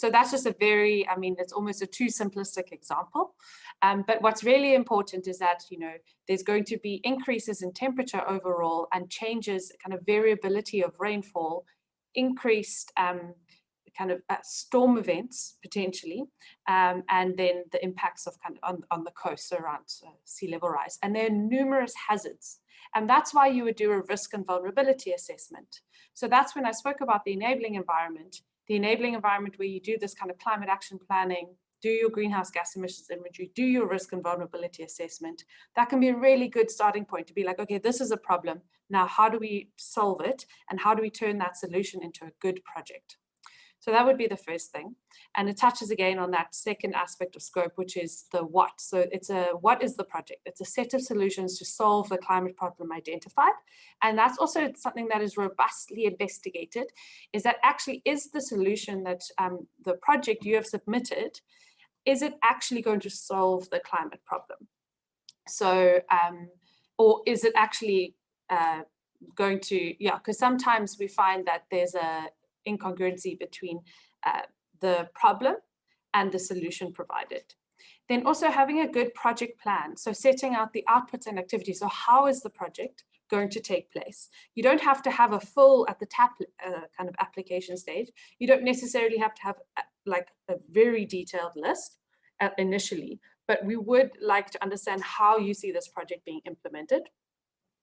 that's just a very, I mean, it's almost a too simplistic example. But what's really important is that, you know, there's going to be increases in temperature overall and changes, kind of variability of rainfall, increased kind of storm events potentially, and then the impacts of kind of on the coast around sea level rise. And there are numerous hazards. And that's why you would do a risk and vulnerability assessment. So that's when I spoke about the enabling environment where you do this kind of climate action planning, do your greenhouse gas emissions inventory, do your risk and vulnerability assessment. That can be a really good starting point to be like, okay, this is a problem. Now, how do we solve it? And how do we turn that solution into a good project? So that would be the first thing. And it touches again on that second aspect of scope, which is the what. So it's what is the project? It's a set of solutions to solve the climate problem identified. And that's also something that is robustly investigated, is that actually is the solution that the project you have submitted, is it actually going to solve the climate problem? So, or is it actually going to, yeah, because sometimes we find that there's a incongruency between the problem and the solution provided. Then also having a good project plan. So setting out the outputs and activities. So how is the project going to take place? You don't have to have a full at the TAP kind of application stage. You don't necessarily have to have like a very detailed list initially, but we would like to understand how you see this project being implemented.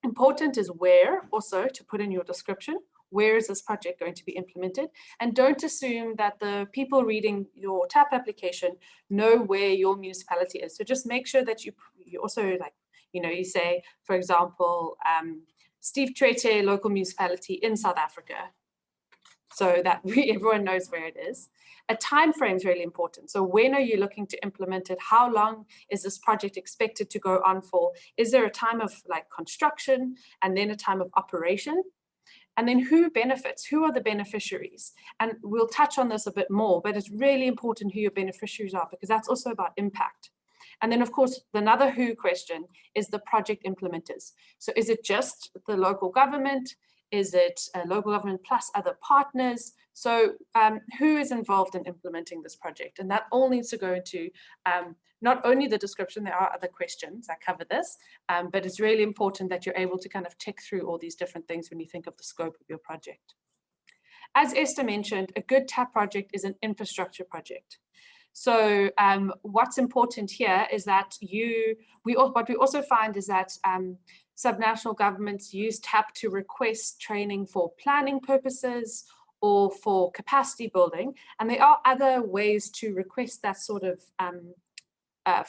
Important is where also to put in your description. Where is this project going to be implemented? And don't assume that the people reading your TAP application know where your municipality is. So just make sure that you also, like, you know, you say, for example, Steve Trete local municipality in South Africa. so that everyone knows where it is. A time frame is really important. So when are you looking to implement it? How long is this project expected to go on for? Is there a time of like construction and then a time of operation? And then who benefits? Who are the beneficiaries? And we'll touch on this a bit more, but it's really important who your beneficiaries are, because that's also about impact. And then, of course, another who question is the project implementers. So is it just the local government? Is it a local government plus other partners? So who is involved in implementing this project? And that all needs to go into not only the description, there are other questions that cover this, but it's really important that you're able to kind of tick through all these different things when you think of the scope of your project. As Esther mentioned, a good TAP project is an infrastructure project. So what's important here is that what we also find is that subnational governments use TAP to request training for planning purposes or for capacity building. And there are other ways to request that sort of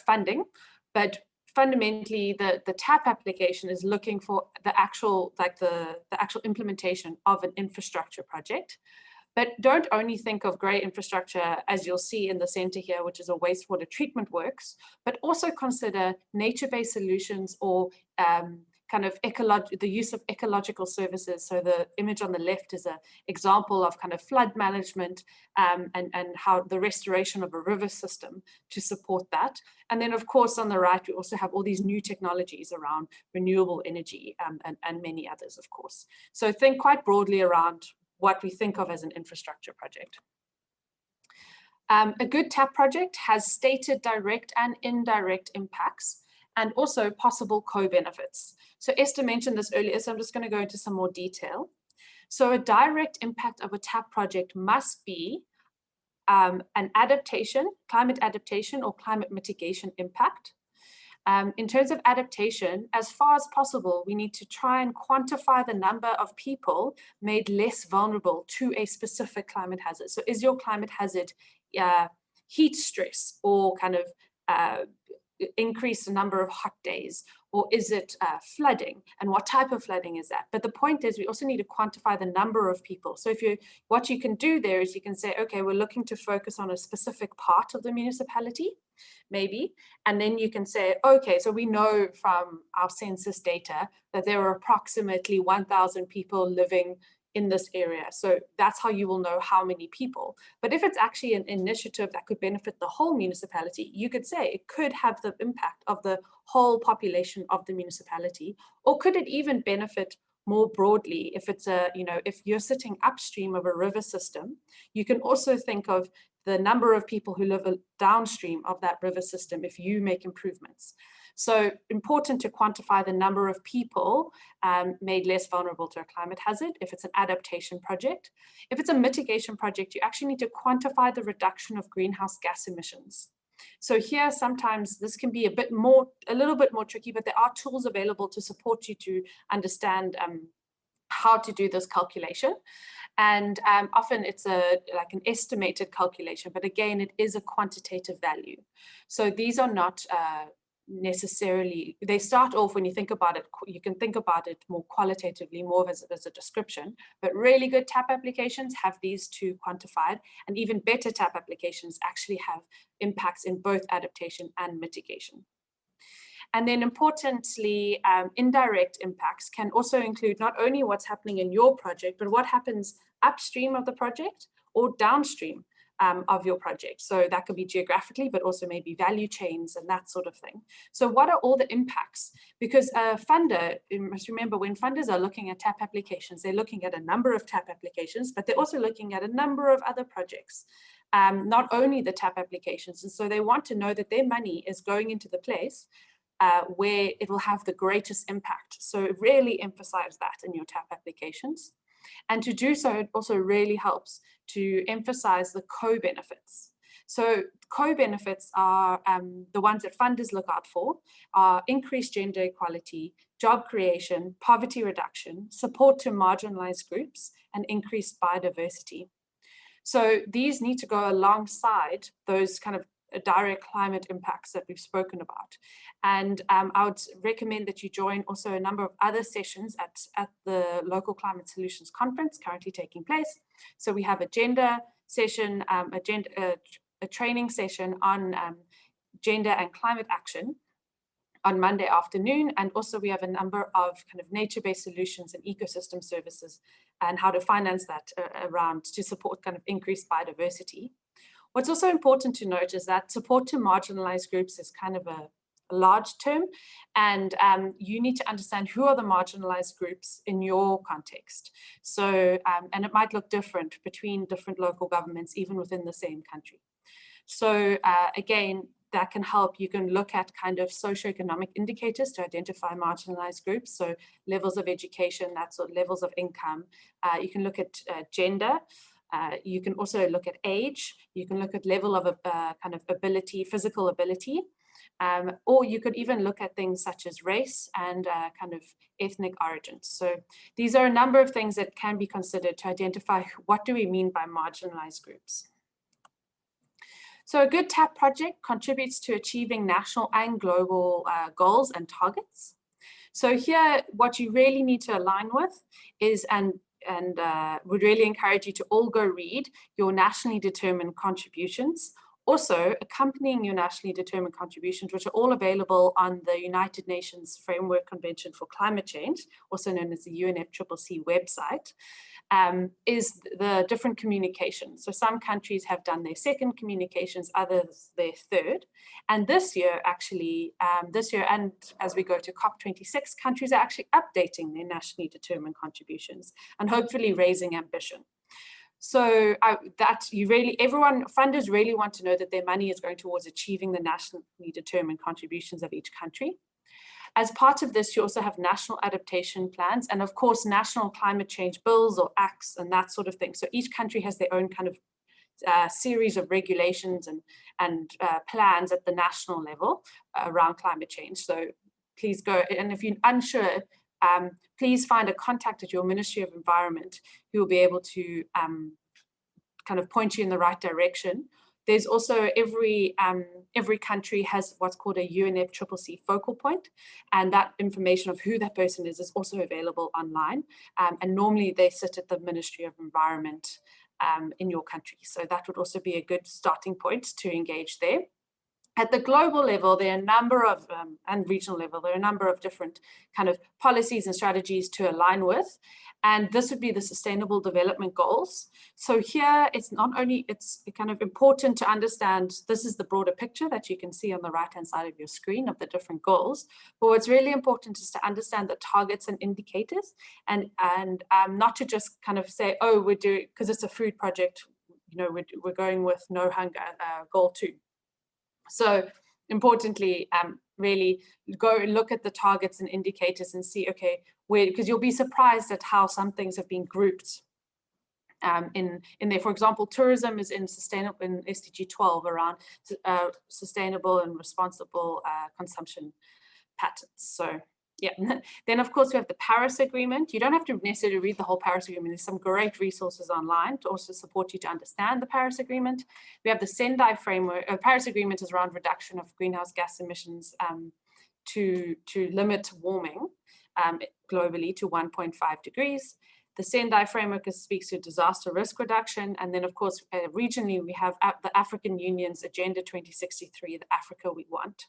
funding, but fundamentally the TAP application is looking for the actual, the actual implementation of an infrastructure project. But don't only think of grey infrastructure, as you'll see in the center here, which is a wastewater treatment works, but also consider nature-based solutions or kind of the use of ecological services. So the image on the left is an example of kind of flood management and how the restoration of a river system to support that. And then, of course, on the right, we also have all these new technologies around renewable energy and many others, of course. So think quite broadly around what we think of as an infrastructure project. A good TAP project has stated direct and indirect impacts and also possible co-benefits. So Esther mentioned this earlier, so I'm just going to go into some more detail. So a direct impact of a TAP project must be an adaptation, climate adaptation or climate mitigation impact. In terms of adaptation, as far as possible, we need to try and quantify the number of people made less vulnerable to a specific climate hazard. So is your climate hazard heat stress or kind of increase the number of hot days, or is it flooding, and what type of flooding is that? But the point is we also need to quantify the number of people. So what you can do there is you can say, okay, we're looking to focus on a specific part of the municipality, maybe, and then you can say, okay, so we know from our census data that there are approximately 1,000 people living in this area. So that's how you will know how many people. But if it's actually an initiative that could benefit the whole municipality, you could say it could have the impact of the whole population of the municipality, or could it even benefit more broadly if it's if you're sitting upstream of a river system, you can also think of the number of people who live downstream of that river system if you make improvements. So important to quantify the number of people made less vulnerable to a climate hazard if it's an adaptation project. If it's a mitigation project, you actually need to quantify the reduction of greenhouse gas emissions. So here, sometimes this can be a little bit more tricky, but there are tools available to support you to understand how to do this calculation. And often it's like an estimated calculation, but again, it is a quantitative value. So these are not necessarily, they start off, when you think about it, you can think about it more qualitatively, more as a description, but really good TAP applications have these two quantified, and even better TAP applications actually have impacts in both adaptation and mitigation. And then importantly, indirect impacts can also include not only what's happening in your project, but what happens upstream of the project or downstream of your project. So that could be geographically, but also maybe value chains and that sort of thing. So what are all the impacts? Because a funder, you must remember, when funders are looking at TAP applications, they're looking at a number of TAP applications, but they're also looking at a number of other projects, not only the TAP applications. And so they want to know that their money is going into the place where it will have the greatest impact. So really emphasize that in your TAP applications. And to do so, it also really helps to emphasize the co-benefits. So co-benefits are the ones that funders look out for, are increased gender equality, job creation, poverty reduction, support to marginalized groups, and increased biodiversity. So these need to go alongside those kind of direct climate impacts that we've spoken about. And I would recommend that you join also a number of other sessions at the Local Climate Solutions Conference currently taking place. So we have a gender session, a training session on gender and climate action on Monday afternoon. And also we have a number of kind of nature-based solutions and ecosystem services and how to finance that around to support kind of increased biodiversity. What's also important to note is that support to marginalized groups is kind of a large term, and you need to understand who are the marginalized groups in your context. So, and it might look different between different local governments, even within the same country. So again, that can help. You can look at kind of socioeconomic indicators to identify marginalized groups. So levels of education, that's sort of levels of income. You can look at gender. You can also look at age. You can look at level of kind of ability, physical ability. Or you could even look at things such as race and kind of ethnic origins. So these are a number of things that can be considered to identify what do we mean by marginalized groups. So a good TAP project contributes to achieving national and global goals and targets. So here, what you really need to align with is, and would really encourage you to all go read your nationally determined contributions. Also, accompanying your nationally determined contributions, which are all available on the United Nations Framework Convention for Climate Change, also known as the UNFCCC website, is the different communications. So some countries have done their second communications, others their third. And this year, actually, and as we go to COP26, countries are actually updating their nationally determined contributions and hopefully raising ambition. So that you really, funders really want to know that their money is going towards achieving the nationally determined contributions of each country. As part of this, you also have national adaptation plans and of course, national climate change bills or acts and that sort of thing. So each country has their own kind of series of regulations and plans at the national level around climate change. So please go, and if you're unsure, please find a contact at your Ministry of Environment who will be able to kind of point you in the right direction. There's also every country has what's called a UNFCCC focal point, and that information of who that person is also available online. And normally they sit at the Ministry of Environment in your country. So that would also be a good starting point to engage there. At the global level, there are a number of, and regional level, there are a number of different kind of policies and strategies to align with. And this would be the Sustainable Development Goals. So here, it's not only, it's kind of important to understand, this is the broader picture that you can see on the right-hand side of your screen of the different goals. But what's really important is to understand the targets and indicators and not to just kind of say, oh, we're doing, because it's a food project, you know, we're going with no hunger, goal 2. So importantly, really go look at the targets and indicators and see, okay, where, because you'll be surprised at how some things have been grouped in there. For example, tourism is in sustainable in SDG 12 around sustainable and responsible consumption patterns. So yeah, then of course we have the Paris Agreement. You don't have to necessarily read the whole Paris Agreement. There's some great resources online to also support you to understand the Paris Agreement. We have the Sendai Framework. Paris Agreement is around reduction of greenhouse gas emissions to limit warming globally to 1.5 degrees. The Sendai Framework speaks to disaster risk reduction. And then of course, regionally, we have the African Union's Agenda 2063, the Africa we want.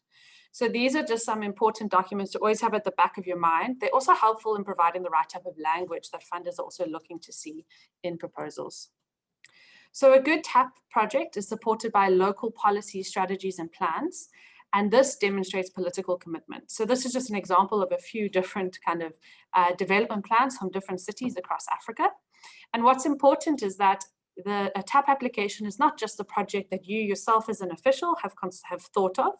So these are just some important documents to always have at the back of your mind. They're also helpful in providing the right type of language that funders are also looking to see in proposals. So a good TAP project is supported by local policy strategies and plans, and this demonstrates political commitment. So this is just an example of a few different kind of development plans from different cities across Africa. And what's important is that a TAP application is not just a project that you yourself as an official have thought of,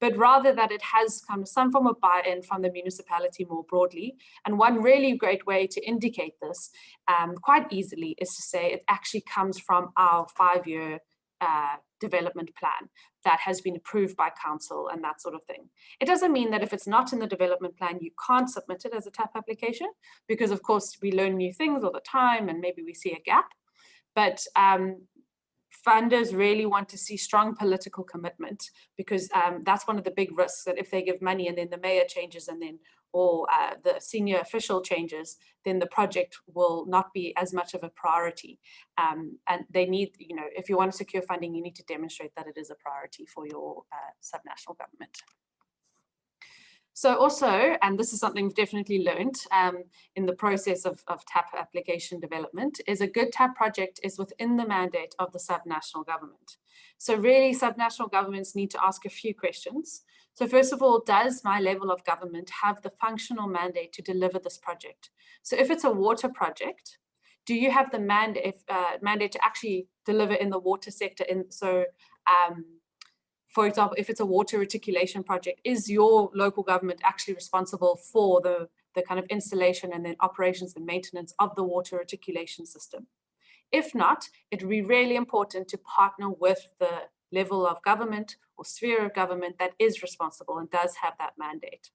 but rather that it has kind of some form of buy-in from the municipality more broadly. And one really great way to indicate this quite easily is to say it actually comes from our 5-year development plan that has been approved by council and that sort of thing. It doesn't mean that if it's not in the development plan, you can't submit it as a TAP application, because of course we learn new things all the time and maybe we see a gap. But funders really want to see strong political commitment, because that's one of the big risks, that if they give money and then the mayor changes and then or the senior official changes, then the project will not be as much of a priority. And they need, you know, if you want to secure funding, you need to demonstrate that it is a priority for your subnational government. So also, and this is something we've definitely learned in the process of TAP application development, is a good TAP project is within the mandate of the subnational government. So really, subnational governments need to ask a few questions. So first of all, does my level of government have the functional mandate to deliver this project? So if it's a water project, do you have the mandate to actually deliver in the water sector? For example, if it's a water reticulation project, is your local government actually responsible for the kind of installation and then operations and maintenance of the water reticulation system? If not, it would be really important to partner with the level of government or sphere of government that is responsible and does have that mandate.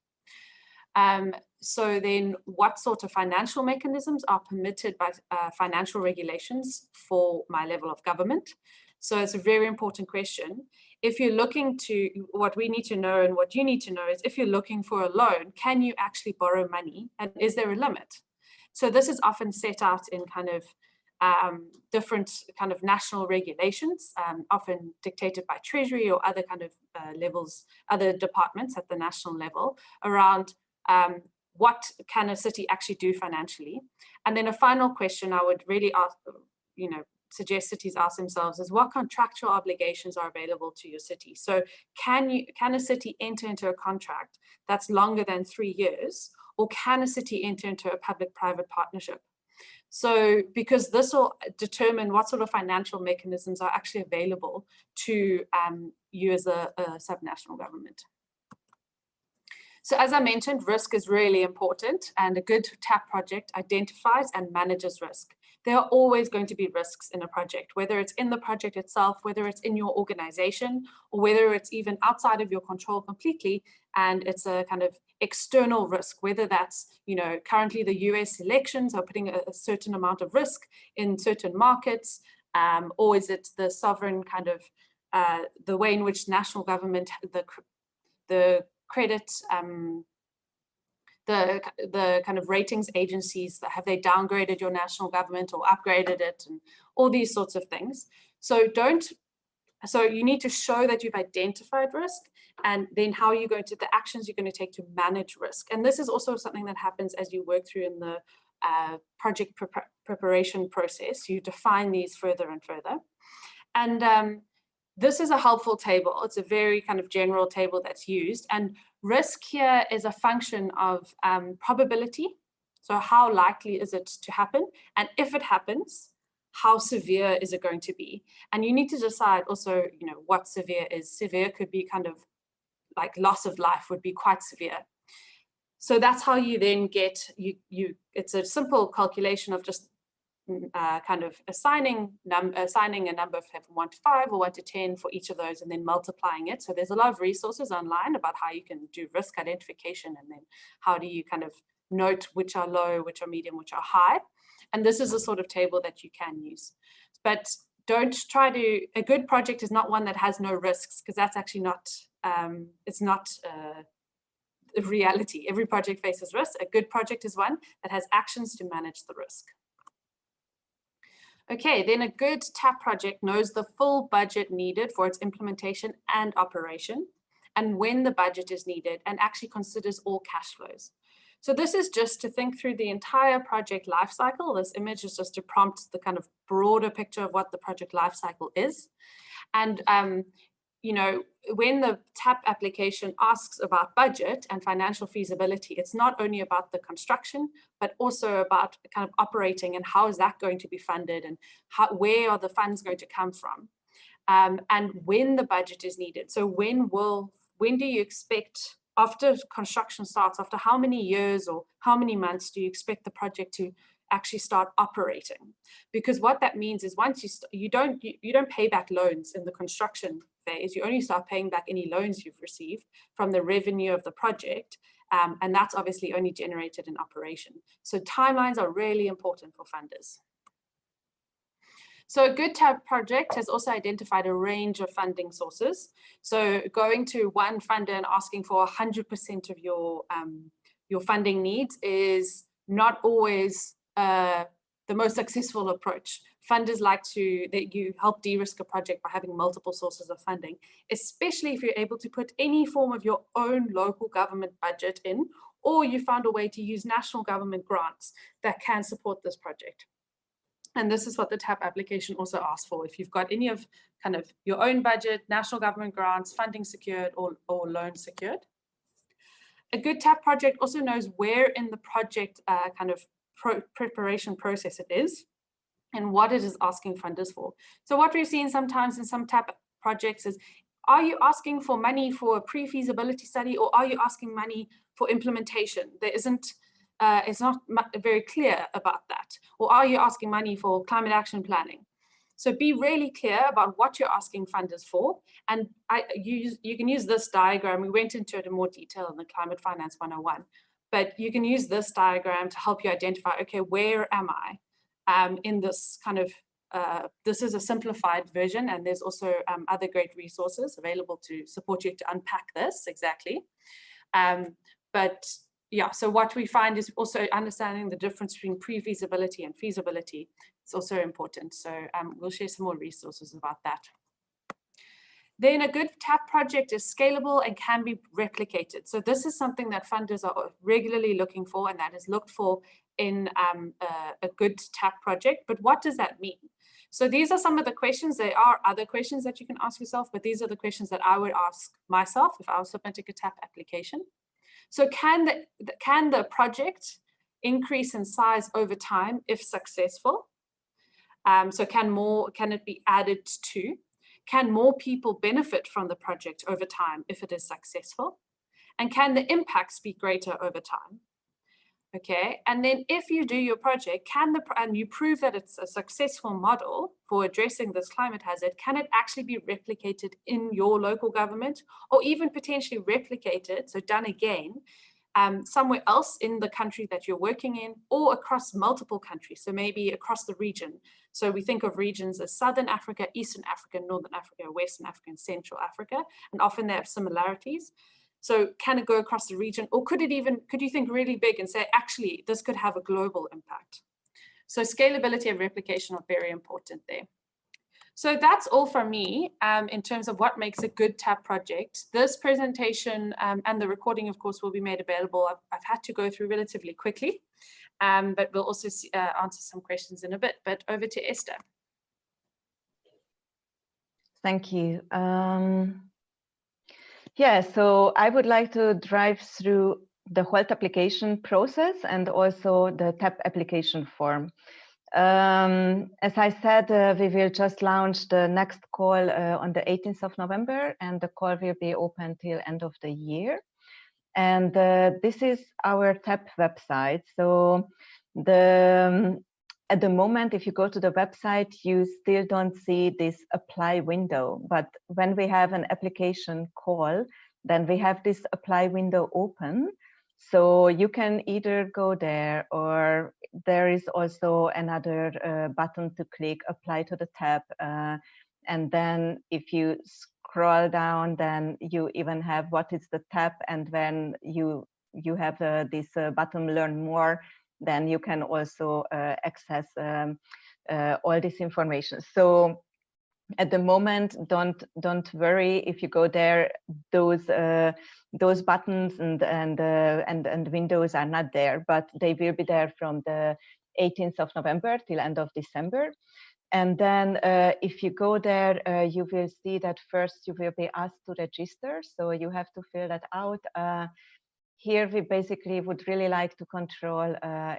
So then what sort of financial mechanisms are permitted by financial regulations for my level of government? So it's a very important question. If you're looking to, what we need to know and what you need to know is, if you're looking for a loan, can you actually borrow money, and is there a limit? So this is often set out in kind of different kind of national regulations, often dictated by Treasury or other kind of levels, other departments at the national level, around what can a city actually do financially. And then a final question I would really ask, suggest cities ask themselves is, what contractual obligations are available to your city? So can a city enter into a contract that's longer than 3 years, or can a city enter into a public-private partnership? So because this will determine what sort of financial mechanisms are actually available to you as a subnational government. So as I mentioned, risk is really important, and a good TAP project identifies and manages risk. There are always going to be risks in a project, whether it's in the project itself, whether it's in your organization, or whether it's even outside of your control completely, and it's a kind of external risk, whether that's, currently the US elections are putting a certain amount of risk in certain markets, or is it the sovereign kind of, the way in which national government, the credit, the kind of ratings agencies, have they downgraded your national government or upgraded it, and all these sorts of things. So you need to show that you've identified risk, and then how you're going to, the actions you're going to take to manage risk. And this is also something that happens as you work through in the project preparation process. You define these further and further. And this is a helpful table. It's a very kind of general table that's used. And risk here is a function of probability. So how likely is it to happen? And if it happens, how severe is it going to be? And you need to decide also, what severe is. Severe could be kind of like loss of life would be quite severe. So that's how you then get, it's a simple calculation of just kind of assigning a number from 1 to 5 or 1 to 10 for each of those, and then multiplying it. So there's a lot of resources online about how you can do risk identification, and then how do you kind of note which are low, which are medium, which are high. And this is a sort of table that you can use. But don't try to, a good project is not one that has no risks, because that's actually not, it's not the reality. Every project faces risk. A good project is one that has actions to manage the risk. Okay, then a good TAP project knows the full budget needed for its implementation and operation, and when the budget is needed, and actually considers all cash flows. So this is just to think through the entire project lifecycle. This image is just to prompt the kind of broader picture of what the project lifecycle is. And when the TAP application asks about budget and financial feasibility, it's not only about the construction, but also about kind of operating and how is that going to be funded, and where are the funds going to come from, and when the budget is needed. So when do you expect, after construction starts, after how many years or how many months do you expect the project to actually start operating? Because what that means is, once you don't pay back loans in the construction phase, you only start paying back any loans you've received from the revenue of the project, and that's obviously only generated in operation. So timelines are really important for funders. So a good TAP project has also identified a range of funding sources. So going to one funder and asking for 100% of your funding needs is not always the most successful approach. Funders like that you help de-risk a project by having multiple sources of funding, especially if you're able to put any form of your own local government budget in, or you found a way to use national government grants that can support this project. And this is what the TAP application also asks for. If you've got any of kind of your own budget, national government grants, funding secured, or loan secured. A good TAP project also knows where in the project kind of preparation process it is and what it is asking funders for. So what we've seen sometimes in some TAP projects is, are you asking for money for a pre-feasibility study, or are you asking money for implementation? There isn't, it's not very clear about that. Or are you asking money for climate action planning? So be really clear about what you're asking funders for. And you can use this diagram. We went into it in more detail in the Climate Finance 101, but you can use this diagram to help you identify, okay, where am I in this kind of, this is a simplified version, and there's also other great resources available to support you to unpack this exactly. But yeah, so what we find is also understanding the difference between pre-feasibility and feasibility. It's also important. So we'll share some more resources about that. Then a good TAP project is scalable and can be replicated. So this is something that funders are regularly looking for, and that is looked for in a good TAP project. But what does that mean? So these are some of the questions. There are other questions that you can ask yourself, but these are the questions that I would ask myself if I was submitting a TAP application. So can the project increase in size over time if successful? So can it be added to? Can more people benefit from the project over time if it is successful? And can the impacts be greater over time? Okay, and then if you do your project, and you prove that it's a successful model for addressing this climate hazard, can it actually be replicated in your local government, or even potentially replicated, so done again, somewhere else in the country that you're working in, or across multiple countries, so maybe across the region. So we think of regions as Southern Africa, Eastern Africa, Northern Africa, Western Africa, and Central Africa, and often they have similarities. So can it go across the region, or could you think really big and say, actually, this could have a global impact? So scalability and replication are very important there. So that's all from me in terms of what makes a good TAP project. This presentation and the recording, of course, will be made available. I've had to go through relatively quickly, but we'll also answer some questions in a bit. But over to Esther. Thank you. Yeah, so I would like to drive through the whole application process and also the TAP application form. As I said, we will just launch the next call on the 18th of November, and the call will be open till end of the year. And this is our TAP website. So at the moment, if you go to the website, you still don't see this apply window. But when we have an application call, then we have this apply window open. So you can either go there, or there is also another button to click, apply to the TAP. And then if you scroll down, then you even have what is the TAP. And when you have this button, learn more, then you can also access all this information. So at the moment, don't worry if you go there. Those buttons and windows are not there, but they will be there from the 18th of November till end of December. And then if you go there, you will see that first you will be asked to register. So you have to fill that out. Here we basically would really like to control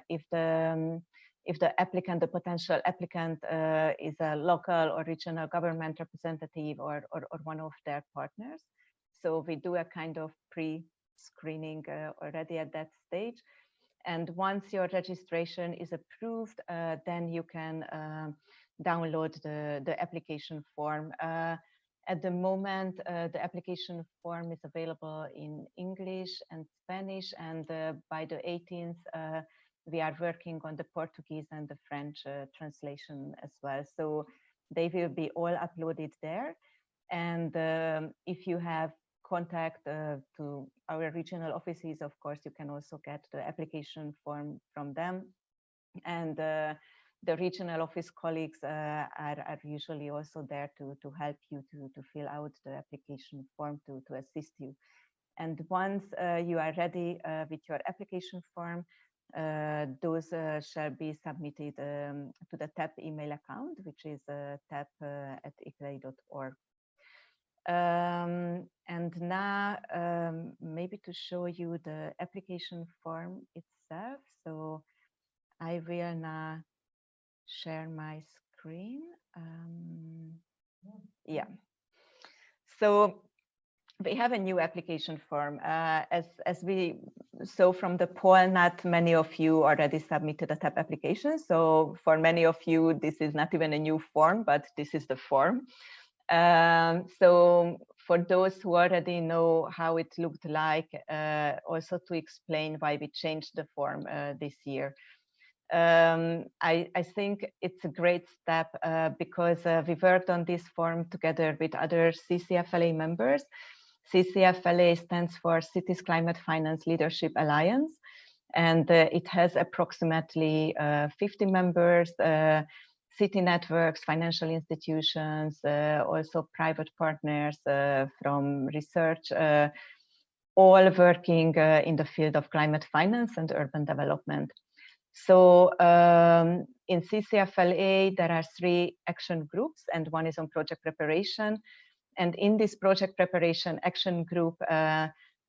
if the applicant, the potential applicant, is a local or regional government representative or one of their partners. So we do a kind of pre-screening already at that stage. And once your registration is approved, then you can download the application form. At the moment, the application form is available in English and Spanish, and by the 18th, we are working on the Portuguese and the French translation as well. So they will be all uploaded there. And if you have contact to our regional offices, of course, you can also get the application form from them. And the regional office colleagues are usually also there to help you to fill out the application form to assist you. And once you are ready with your application form, those shall be submitted to the TAP email account, which is tap@iclei.org. And now maybe to show you the application form itself. So I will now share my screen. Yeah. So we have a new application form. As we saw from the poll, not many of you already submitted a TAP application. So for many of you, this is not even a new form, but this is the form. So for those who already know how it looked like, also to explain why we changed the form this year. I think it's a great step because we worked on this form together with other CCFLA members. CCFLA stands for Cities Climate Finance Leadership Alliance, and it has approximately 50 members, city networks, financial institutions, also private partners from research, all working in the field of climate finance and urban development. So in CCFLA, there are 3 action groups and 1 is on project preparation. And in this project preparation action group,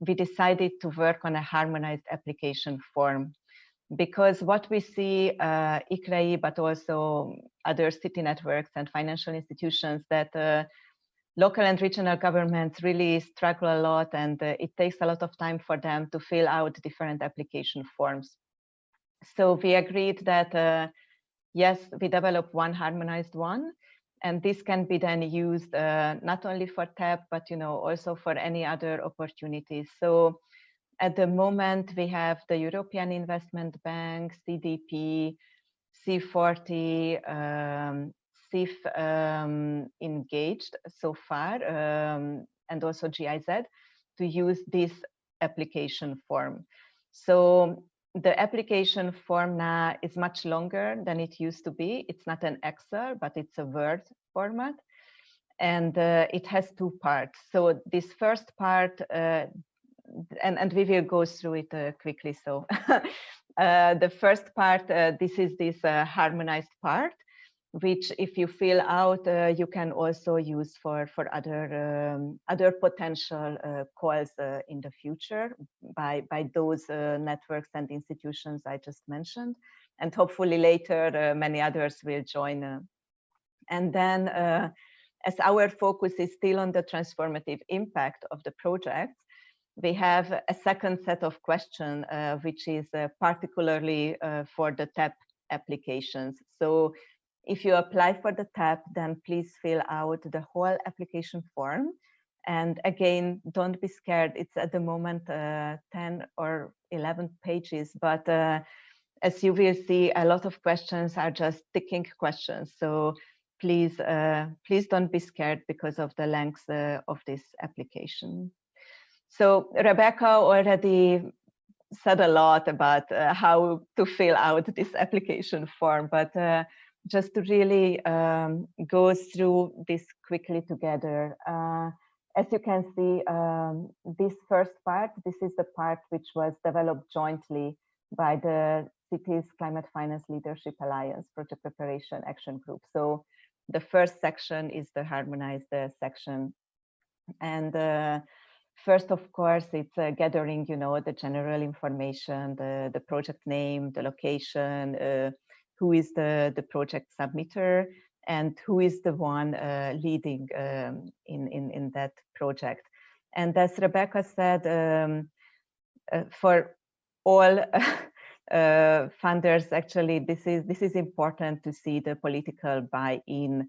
we decided to work on a harmonized application form. Because what we see, ICLEI, but also other city networks and financial institutions, that local and regional governments really struggle a lot, and it takes a lot of time for them to fill out different application forms. So we agreed that, yes, we develop one harmonized one, and this can be then used not only for TAP, but also for any other opportunities. So at the moment, we have the European Investment Bank, CDP, C40, CIF engaged so far, and also GIZ to use this application form. So the application form now is much longer than it used to be. It's not an Excel, but it's a Word format. And it has 2 parts. So this first part, and we will go through it quickly. So the first part, this is this harmonized part, which if you fill out, you can also use for other potential calls in the future by those networks and institutions I just mentioned. And hopefully later, many others will join. And then as our focus is still on the transformative impact of the projects, we have a second set of questions, which is particularly for the TAP applications. So if you apply for the TAP, then please fill out the whole application form. And again, don't be scared. It's at the moment 10 or 11 pages, but as you will see, a lot of questions are just ticking questions. So please don't be scared because of the length of this application. So Rebecca already said a lot about how to fill out this application form, but just to really go through this quickly together. As you can see, this first part, this is the part which was developed jointly by the Cities Climate Finance Leadership Alliance Project Preparation Action Group. So the first section is the harmonized section. And first, of course, it's gathering, the general information, the project name, the location, who is the project submitter, and who is the one leading in that project. And as Rebecca said, for all funders, actually, this is important to see the political buy-in.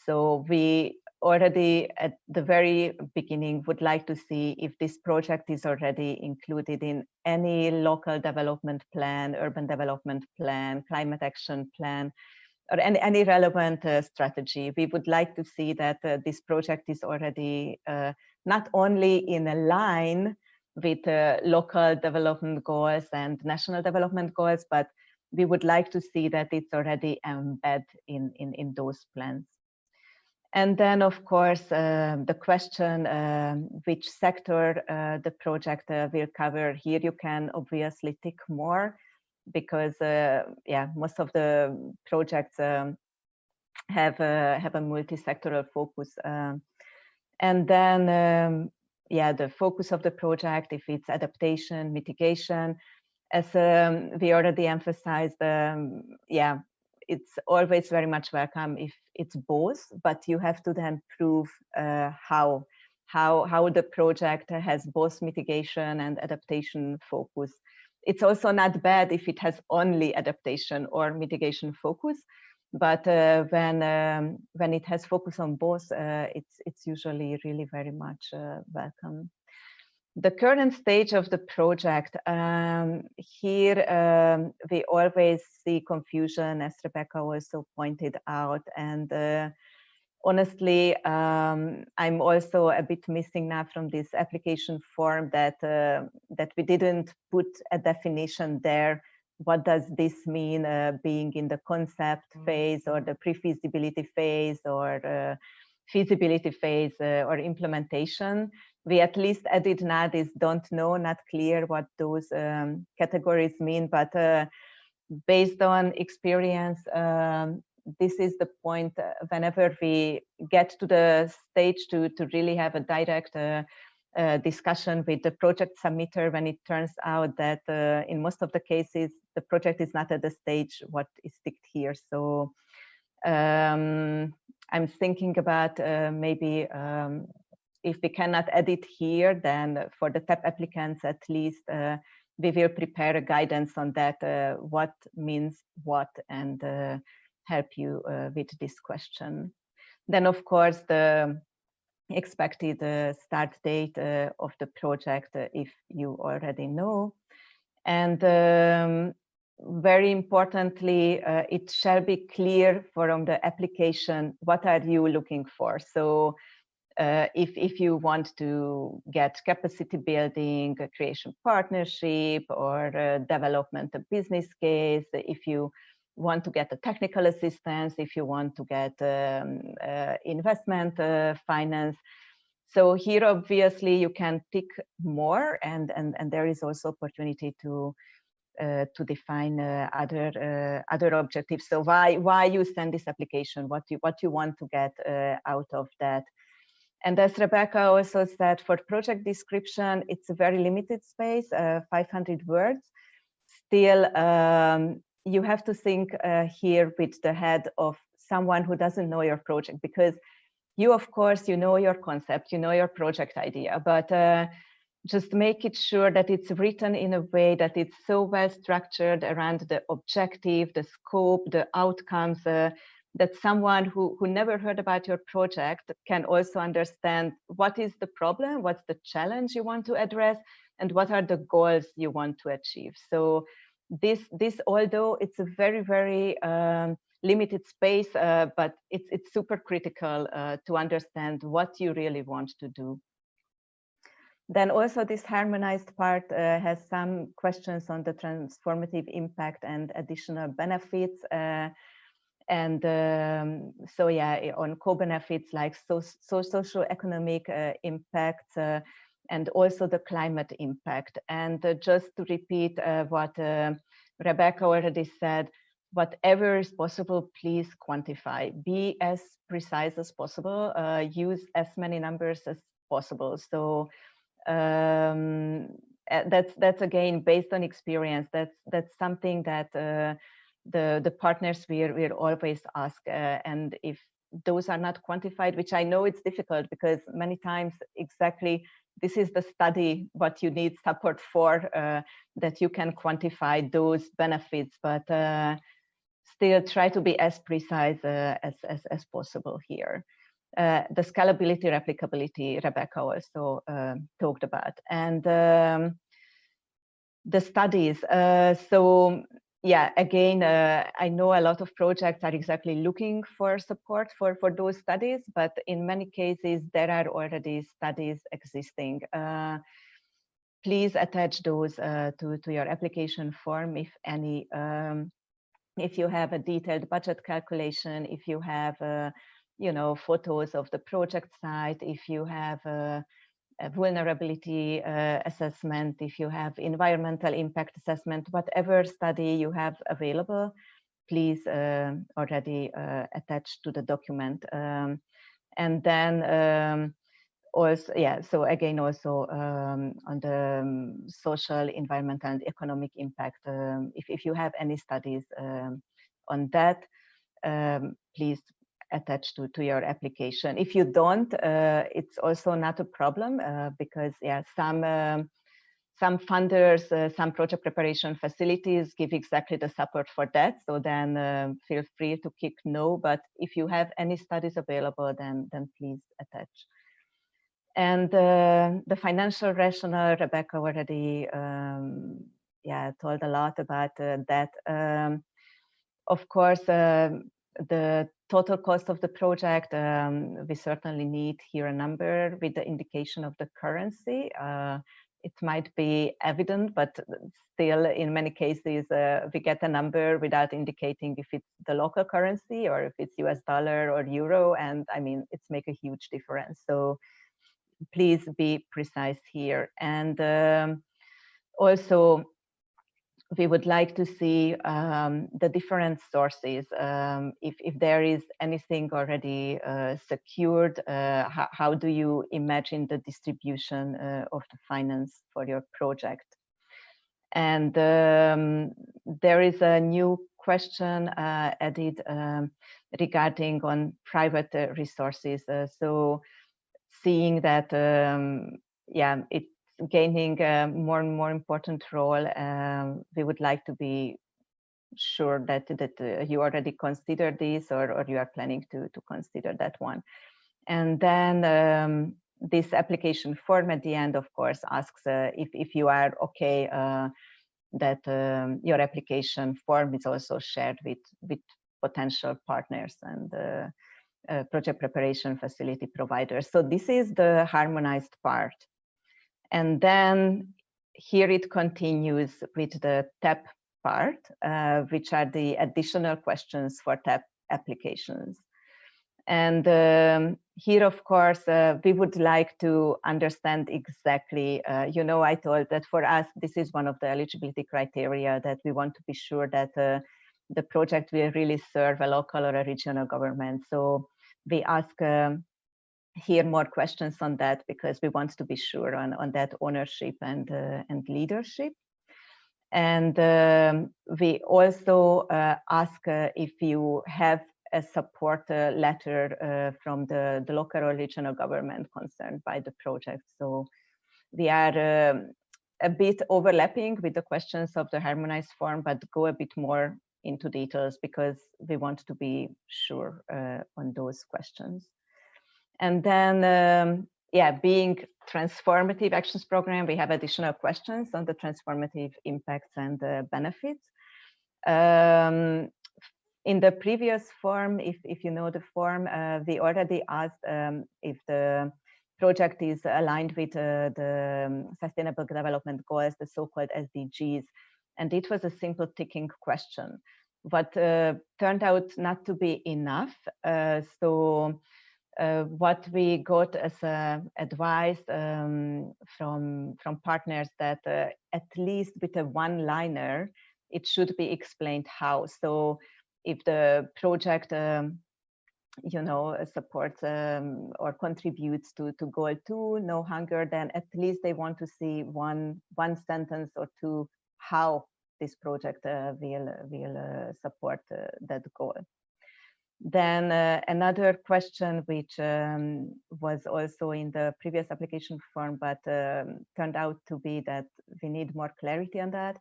So we already at the very beginning would like to see if this project is already included in any local development plan, urban development plan, climate action plan, or any relevant strategy. We would like to see that this project is already not only in a line with local development goals and national development goals, but we would like to see that it's already embedded in those plans. And then, of course, the question, which sector the project will cover. Here you can obviously tick more, because yeah, most of the projects have a multi-sectoral focus. And then, yeah, the focus of the project, if it's adaptation, mitigation, as we already emphasized, yeah, it's always very much welcome if it's both, but you have to then prove how the project has both mitigation and adaptation focus. It's also not bad if it has only adaptation or mitigation focus, but when it has focus on both, it's usually really very much welcome. The current stage of the project, here we always see confusion, as Rebecca also pointed out, and honestly, I'm also a bit missing now from this application form that we didn't put a definition there. What does this mean, being in the concept phase or the pre-feasibility phase or feasibility phase or implementation? We at least added now this don't know, not clear what those categories mean, but based on experience, this is the point whenever we get to the stage to really have a direct discussion with the project submitter, when it turns out that in most of the cases, the project is not at the stage what is ticked here. So I'm thinking about maybe if we cannot edit here, then for the TAP applicants, at least we will prepare a guidance on that, what means what, and help you with this question. Then, of course, the expected start date of the project, if you already know. And very importantly, it shall be clear from the application, what are you looking for? So if you want to get capacity building, a creation partnership, or development a business case, if you want to get a technical assistance, if you want to get investment finance. So here, obviously, you can pick more, and there is also opportunity to define other objectives. So why you send this application? What you want to get out of that? And as Rebecca also said, for project description, it's a very limited space, 500 words. Still, you have to think here with the head of someone who doesn't know your project, because you, of course, you know your concept, you know your project idea, but just make it sure that it's written in a way that it's so well structured around the objective, the scope, the outcomes, that someone who never heard about your project can also understand what is the problem, what's the challenge you want to address, and what are the goals you want to achieve. So this although it's a very, very limited space, but it's super critical to understand what you really want to do. Then also this harmonized part has some questions on the transformative impact and additional benefits. And so yeah, on co-benefits like socio-economic impacts and also the climate impact. And just to repeat what Rebecca already said, whatever is possible, please quantify. Be as precise as possible. Use as many numbers as possible. So that's again based on experience. That's something that the partners will always ask, and if those are not quantified, which I know it's difficult because many times exactly this is the study what you need support for, that you can quantify those benefits, but still try to be as precise as possible here. the scalability, replicability, Rebecca also talked about. And the studies. So yeah, again, I know a lot of projects are exactly looking for support for those studies, but in many cases, there are already studies existing. Please attach those to your application form, if any. If you have a detailed budget calculation, if you have, you know, photos of the project site, if you have a vulnerability assessment, if you have environmental impact assessment, whatever study you have available, please already attach to the document. And then also, yeah, so again, also on the social, environmental, and economic impact, if you have any studies on that, please attach to your application. If you don't, it's also not a problem because yeah, some funders, some project preparation facilities give exactly the support for that. So then feel free to click no. But if you have any studies available, then please attach. And the financial rationale, Rebecca already yeah, told a lot about that. Of course, the total cost of the project, we certainly need here a number with the indication of the currency. It might be evident, but still in many cases, we get a number without indicating if it's the local currency or if it's US dollar or euro. And I mean, it's make a huge difference. So please be precise here. And also, we would like to see the different sources. If there is anything already secured, how do you imagine the distribution of the finance for your project? And there is a new question added regarding on private resources. So seeing that, yeah, it's gaining a more and more important role, we would like to be sure that you already consider this or you are planning to consider that one. And then this application form at the end, of course, asks if you are okay that your application form is also shared with potential partners and project preparation facility providers. So this is the harmonized part. And then here it continues with the TAP part, which are the additional questions for TAP applications. And here, of course, we would like to understand exactly, you know, I told that for us, this is one of the eligibility criteria that we want to be sure that the project will really serve a local or a regional government. So we ask here more questions on that because we want to be sure on that ownership and leadership. And we also ask if you have a support letter from the local or regional government concerned by the project. So we are a bit overlapping with the questions of the harmonized form, but go a bit more into details because we want to be sure on those questions. And then, yeah, being Transformative Actions Program, we have additional questions on the transformative impacts and benefits. In the previous form, if you know the form, we already asked if the project is aligned with the Sustainable Development Goals, the so-called SDGs, and it was a simple ticking question. But turned out not to be enough. So what we got as advice from partners that at least with a one-liner, it should be explained how. So if the project, you know, supports or contributes to goal 2, no hunger, then at least they want to see one sentence or two how this project will support that goal. Then another question which was also in the previous application form, but turned out to be that we need more clarity on that.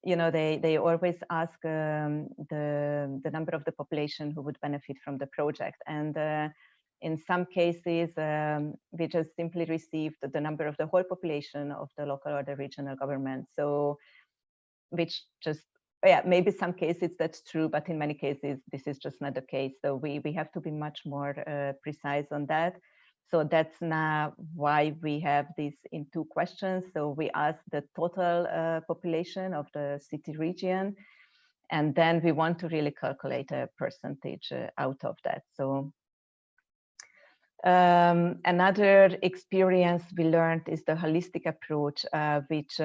You know, they always ask the the number of the population who would benefit from the project. And in some cases, we just simply received the number of the whole population of the local or the regional government. So, which just, yeah, maybe some cases that's true, but in many cases, this is just not the case. So we have to be much more precise on that. So that's now why we have this in 2 questions. So we ask the total population of the city region, and then we want to really calculate a percentage out of that. So another experience we learned is the holistic approach, which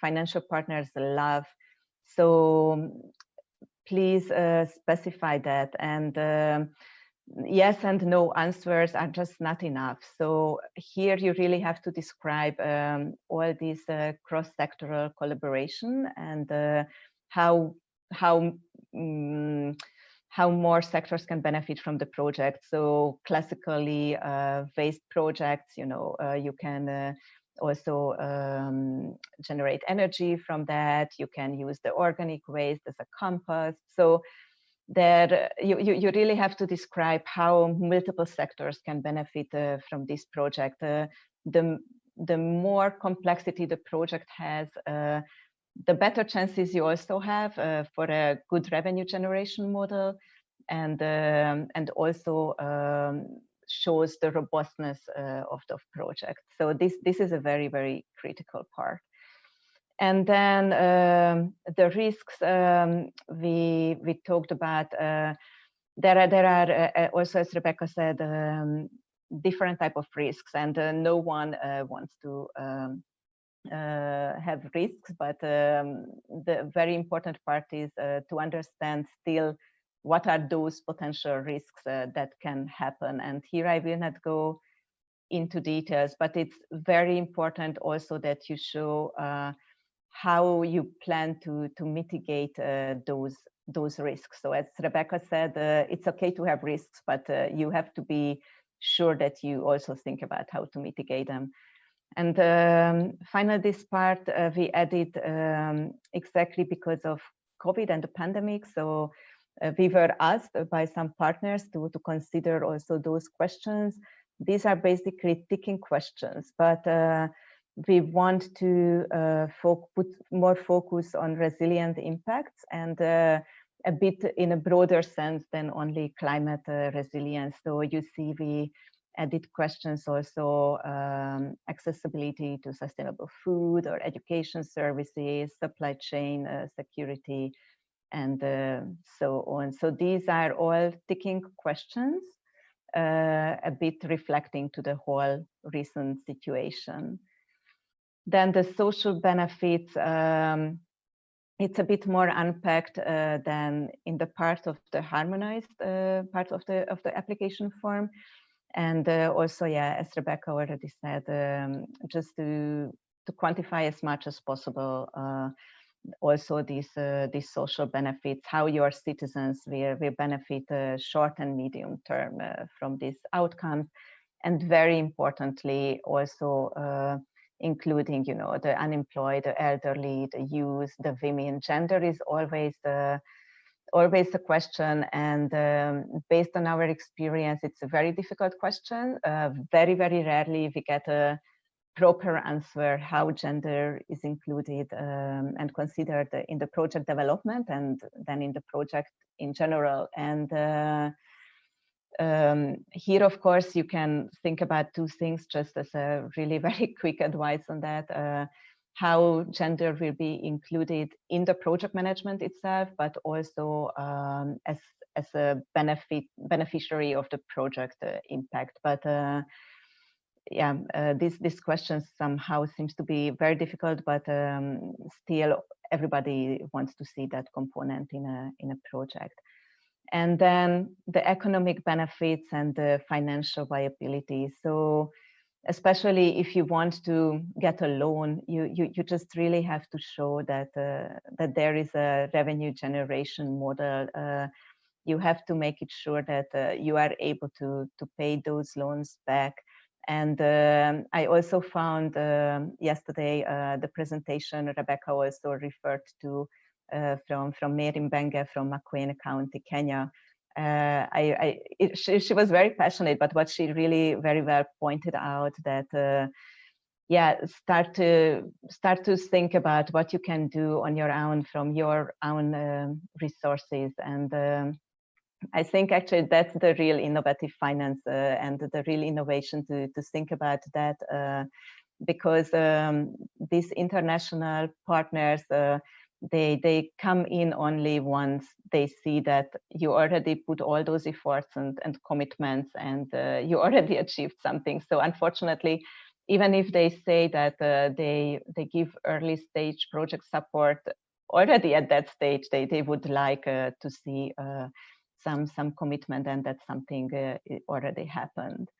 financial partners love. So please specify that. And yes and no answers are just not enough. So here you really have to describe all this cross-sectoral collaboration and how more sectors can benefit from the project. So classically, waste projects, you can also generate energy from that. You can use the organic waste as a compost. So there, you really have to describe how multiple sectors can benefit from this project. The more complexity the project has, the better chances you also have for a good revenue generation model, and also shows the robustness of the project. So this is a very, very critical part. And then the risks we talked about. There are also, as Rebecca said, different type of risks, and no one wants to have risks, but the very important part is to understand still what are those potential risks that can happen. And here I will not go into details, but it's very important also that you show how you plan to mitigate those risks. So as Rebecca said, it's okay to have risks, but you have to be sure that you also think about how to mitigate them. And finally, this part we added exactly because of COVID and the pandemic. So we were asked by some partners to consider also those questions. These are basically ticking questions, but we want to put more focus on resilient impacts and a bit in a broader sense than only climate resilience. So you see we added questions also, accessibility to sustainable food or education services, supply chain security, and so on. So these are all ticking questions, a bit reflecting to the whole recent situation. Then the social benefits, it's a bit more unpacked than in the part of the harmonized part of the application form. And also, yeah, as Rebecca already said, just to quantify as much as possible also these social benefits, how your citizens will benefit short and medium term from these outcomes, and very importantly also including, the unemployed, the elderly, the youth, the women. Gender is always a question, and based on our experience, it's a very difficult question. Very, very rarely we get a proper answer how gender is included and considered in the project development and then in the project in general. And here, of course, you can think about 2 things just as a really very quick advice on that. How gender will be included in the project management itself, but also as a beneficiary of the project impact. But yeah, this question somehow seems to be very difficult, but still everybody wants to see that component in a project. And then the economic benefits and the financial viability. So especially if you want to get a loan, you just really have to show that that there is a revenue generation model. You have to make it sure that you are able to pay those loans back. And I also found yesterday the presentation Rebecca also referred to from Mary Mbenge from Makueni County, Kenya. She was very passionate, but what she really very well pointed out that start to think about what you can do on your own from your own resources. And I think actually that's the real innovative finance and the real innovation to think about that, because these international partners, they come in only once they see that you already put all those efforts and commitments, and you already achieved something. So unfortunately, even if they say that they give early stage project support, already at that stage they would like to see some commitment, and that's something it already happened.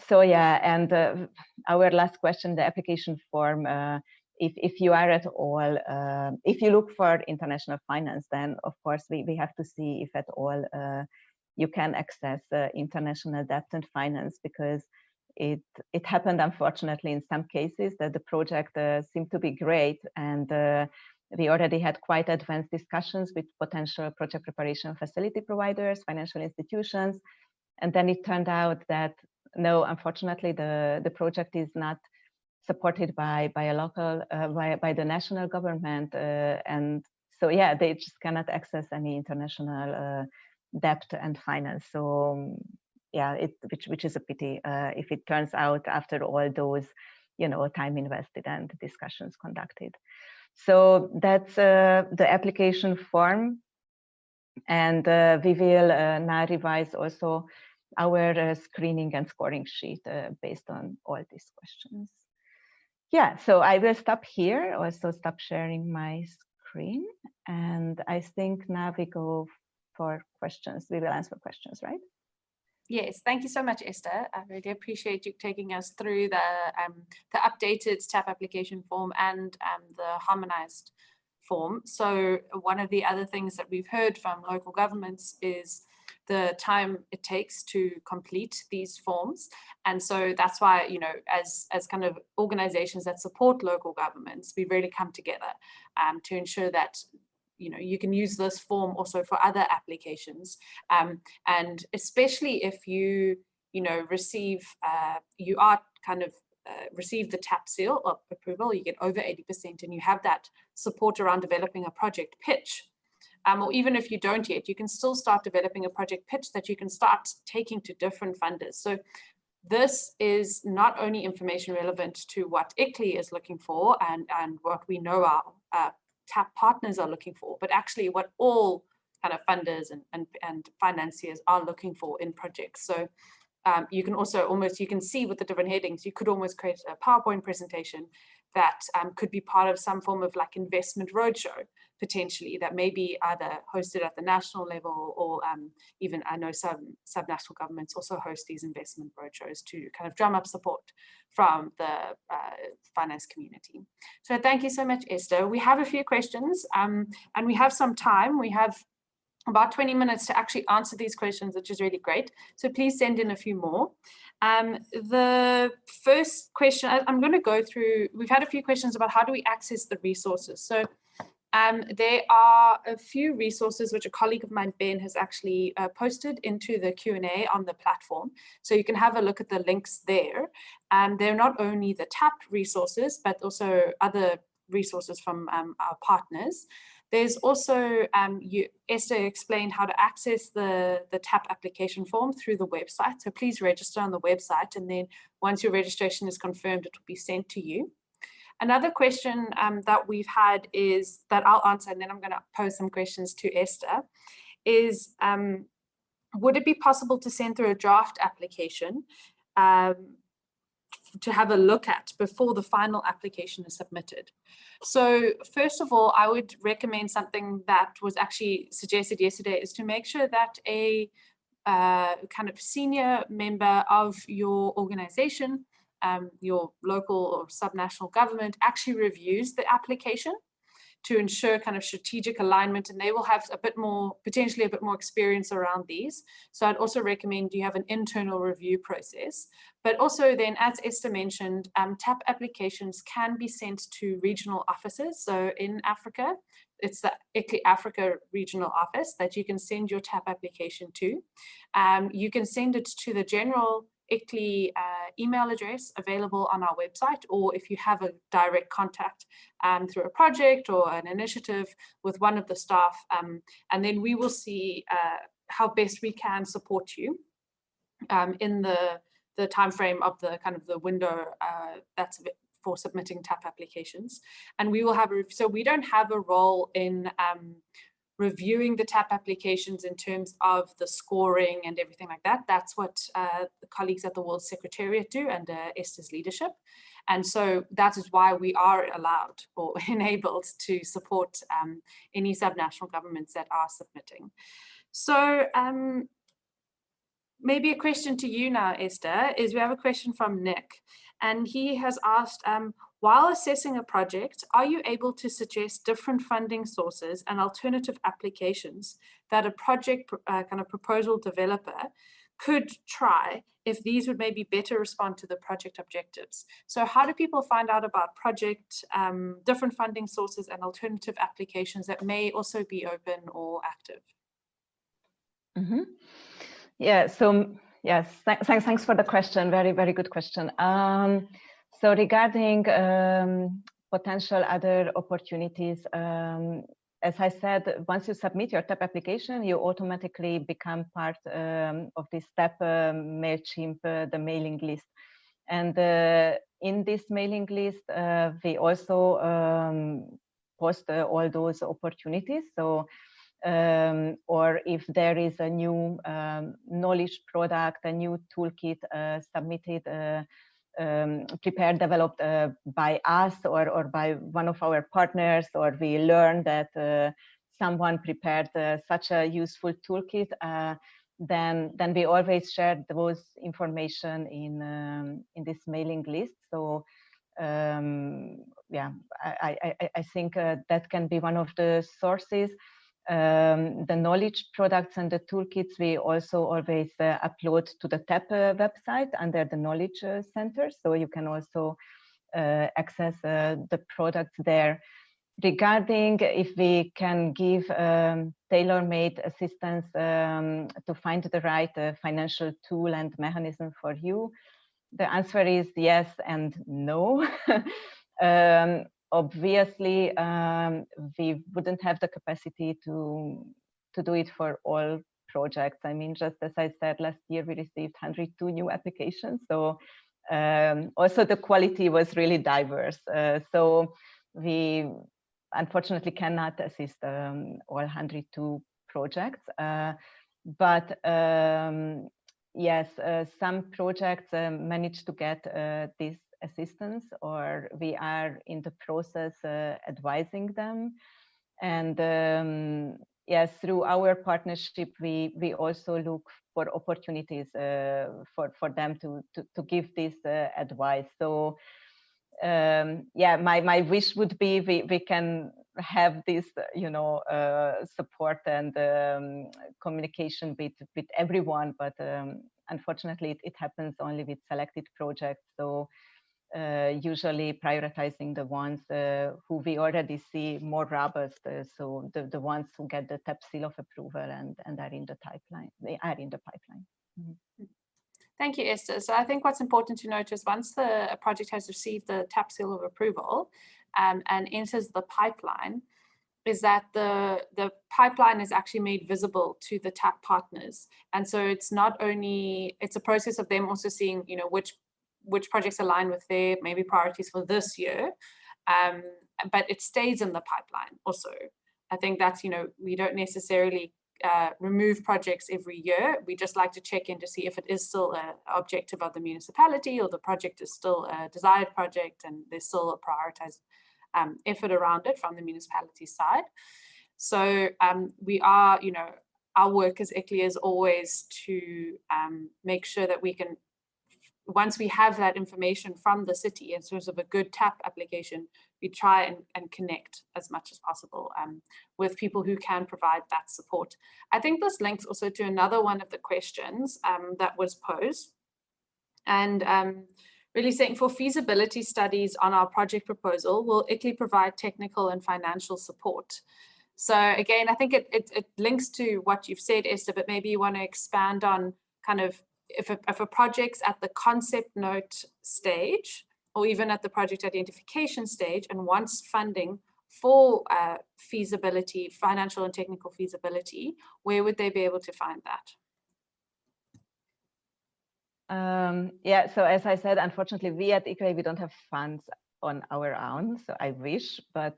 So yeah, and our last question, the application form, if you are at all, if you look for international finance, then of course we have to see if at all you can access international debt and finance, because it happened unfortunately in some cases that the project seemed to be great, and we already had quite advanced discussions with potential project preparation facility providers, financial institutions, and then it turned out that no, unfortunately the project is not supported by a local by the national government, and so yeah, they just cannot access any international debt and finance. So yeah, which is a pity if it turns out after all those time invested and discussions conducted. So that's the application form, and we will now revise also our screening and scoring sheet based on all these questions. Yeah, so I will stop here, also stop sharing my screen, and I think now we go for questions. We will answer questions, right? Yes, thank you so much, Esther. I really appreciate you taking us through the updated TAP application form and the harmonized form. So one of the other things that we've heard from local governments is the time it takes to complete these forms. And so that's why, as kind of organizations that support local governments, we really come together to ensure that you can use this form also for other applications, and especially if you receive receive the TAP seal of approval, you get over 80%, and you have that support around developing a project pitch. Or even if you don't yet, you can still start developing a project pitch that you can start taking to different funders. So this is not only information relevant to what ICLEI is looking for and what we know our TAP partners are looking for, but actually what all kind of funders and financiers are looking for in projects. So you can also you can see with the different headings, you could almost create a PowerPoint presentation that could be part of some form of like investment roadshow, potentially, that may be either hosted at the national level, or even I know sub-national governments also host these investment roadshows to kind of drum up support from the finance community. So thank you so much, Esther. We have a few questions and we have some time. We have about 20 minutes to actually answer these questions, which is really great. So please send in a few more. The first question I'm going to go through, we've had a few questions about how do we access the resources. So there are a few resources which a colleague of mine, Ben, has actually posted into the Q&A on the platform. So you can have a look at the links there. They're not only the TAP resources, but also other resources from our partners. There's also, Esther explained how to access the TAP application form through the website. So please register on the website, and then once your registration is confirmed, it will be sent to you. Another question that we've had is, that I'll answer, and then I'm going to pose some questions to Esther, is would it be possible to send through a draft application to have a look at before the final application is submitted? So first of all, I would recommend something that was actually suggested yesterday, is to make sure that a kind of senior member of your organization, your local or subnational government, actually reviews the application, to ensure kind of strategic alignment, and they will have a bit more, potentially a bit more experience around these. So I'd also recommend you have an internal review process. But also then, as Esther mentioned, TAP applications can be sent to regional offices. So in Africa, it's the ICLEI Africa regional office that you can send your TAP application to. You can send it to the general ICLEI email address available on our website, or if you have a direct contact through a project or an initiative with one of the staff, and then we will see how best we can support you in the time frame of the kind of the window that's for submitting TAP applications. And we will have, so we don't have a role in reviewing the TAP applications in terms of the scoring and everything like that. That's what the colleagues at the World Secretariat do under Esther's leadership. And so that is why we are allowed or enabled to support any subnational governments that are submitting. So maybe a question to you now, Esther, is we have a question from Nick, and he has asked, while assessing a project, are you able to suggest different funding sources and alternative applications that a project kind of proposal developer could try if these would maybe better respond to the project objectives? So how do people find out about project, different funding sources and alternative applications that may also be open or active? Mm-hmm. Yeah, so yes, thanks for the question. Very, very good question. So regarding potential other opportunities, as I said, once you submit your TAP application, you automatically become part of this TAP MailChimp, the mailing list. And in this mailing list, we also post all those opportunities. So, or if there is a new knowledge product, a new toolkit submitted, prepared, developed by us or by one of our partners, or we learn that someone prepared such a useful toolkit, then we always share those information in this mailing list. So yeah, I think that can be one of the sources. The knowledge products and the toolkits we also always upload to the TAP website under the knowledge center, so you can also access the products there. Regarding if we can give tailor-made assistance to find the right financial tool and mechanism for you, the answer is yes and no. Obviously, we wouldn't have the capacity to do it for all projects. I mean, just as I said, last year we received 102 new applications. So also the quality was really diverse. So we unfortunately cannot assist all 102 projects. But yes, some projects managed to get this assistance, or we are in the process advising them. And yes, through our partnership, we also look for opportunities for them to give this advice. So yeah, my wish would be we can have this, you know, support and communication with everyone, but unfortunately it happens only with selected projects. So usually prioritizing the ones who we already see more robust, so the ones who get the TAP seal of approval and are in the pipeline. They are in the pipeline. Mm-hmm. Thank you, Esther. So I think what's important to note is once a project has received the TAP seal of approval and enters the pipeline, is that the pipeline is actually made visible to the TAP partners. And so it's not only, it's a process of them also seeing, you know, which projects align with their maybe priorities for this year, but it stays in the pipeline also. I think that's, you know, we don't necessarily remove projects every year. We just like to check in to see if it is still an objective of the municipality, or the project is still a desired project and there's still a prioritized effort around it from the municipality side. So we are, you know, our work as ICLEI is always to make sure that we can once we have that information from the city in terms of a good TAP application, we try and connect as much as possible with people who can provide that support. I think this links also to another one of the questions that was posed. And really saying for feasibility studies on our project proposal, will ICLEI provide technical and financial support? So again, I think it links to what you've said, Esther, but maybe you want to expand on kind of if a project's at the concept note stage, or even at the project identification stage, and wants funding for feasibility, financial and technical feasibility, where would they be able to find that? Yeah, so as I said, unfortunately, we at ICLEI, we don't have funds on our own, so I wish, but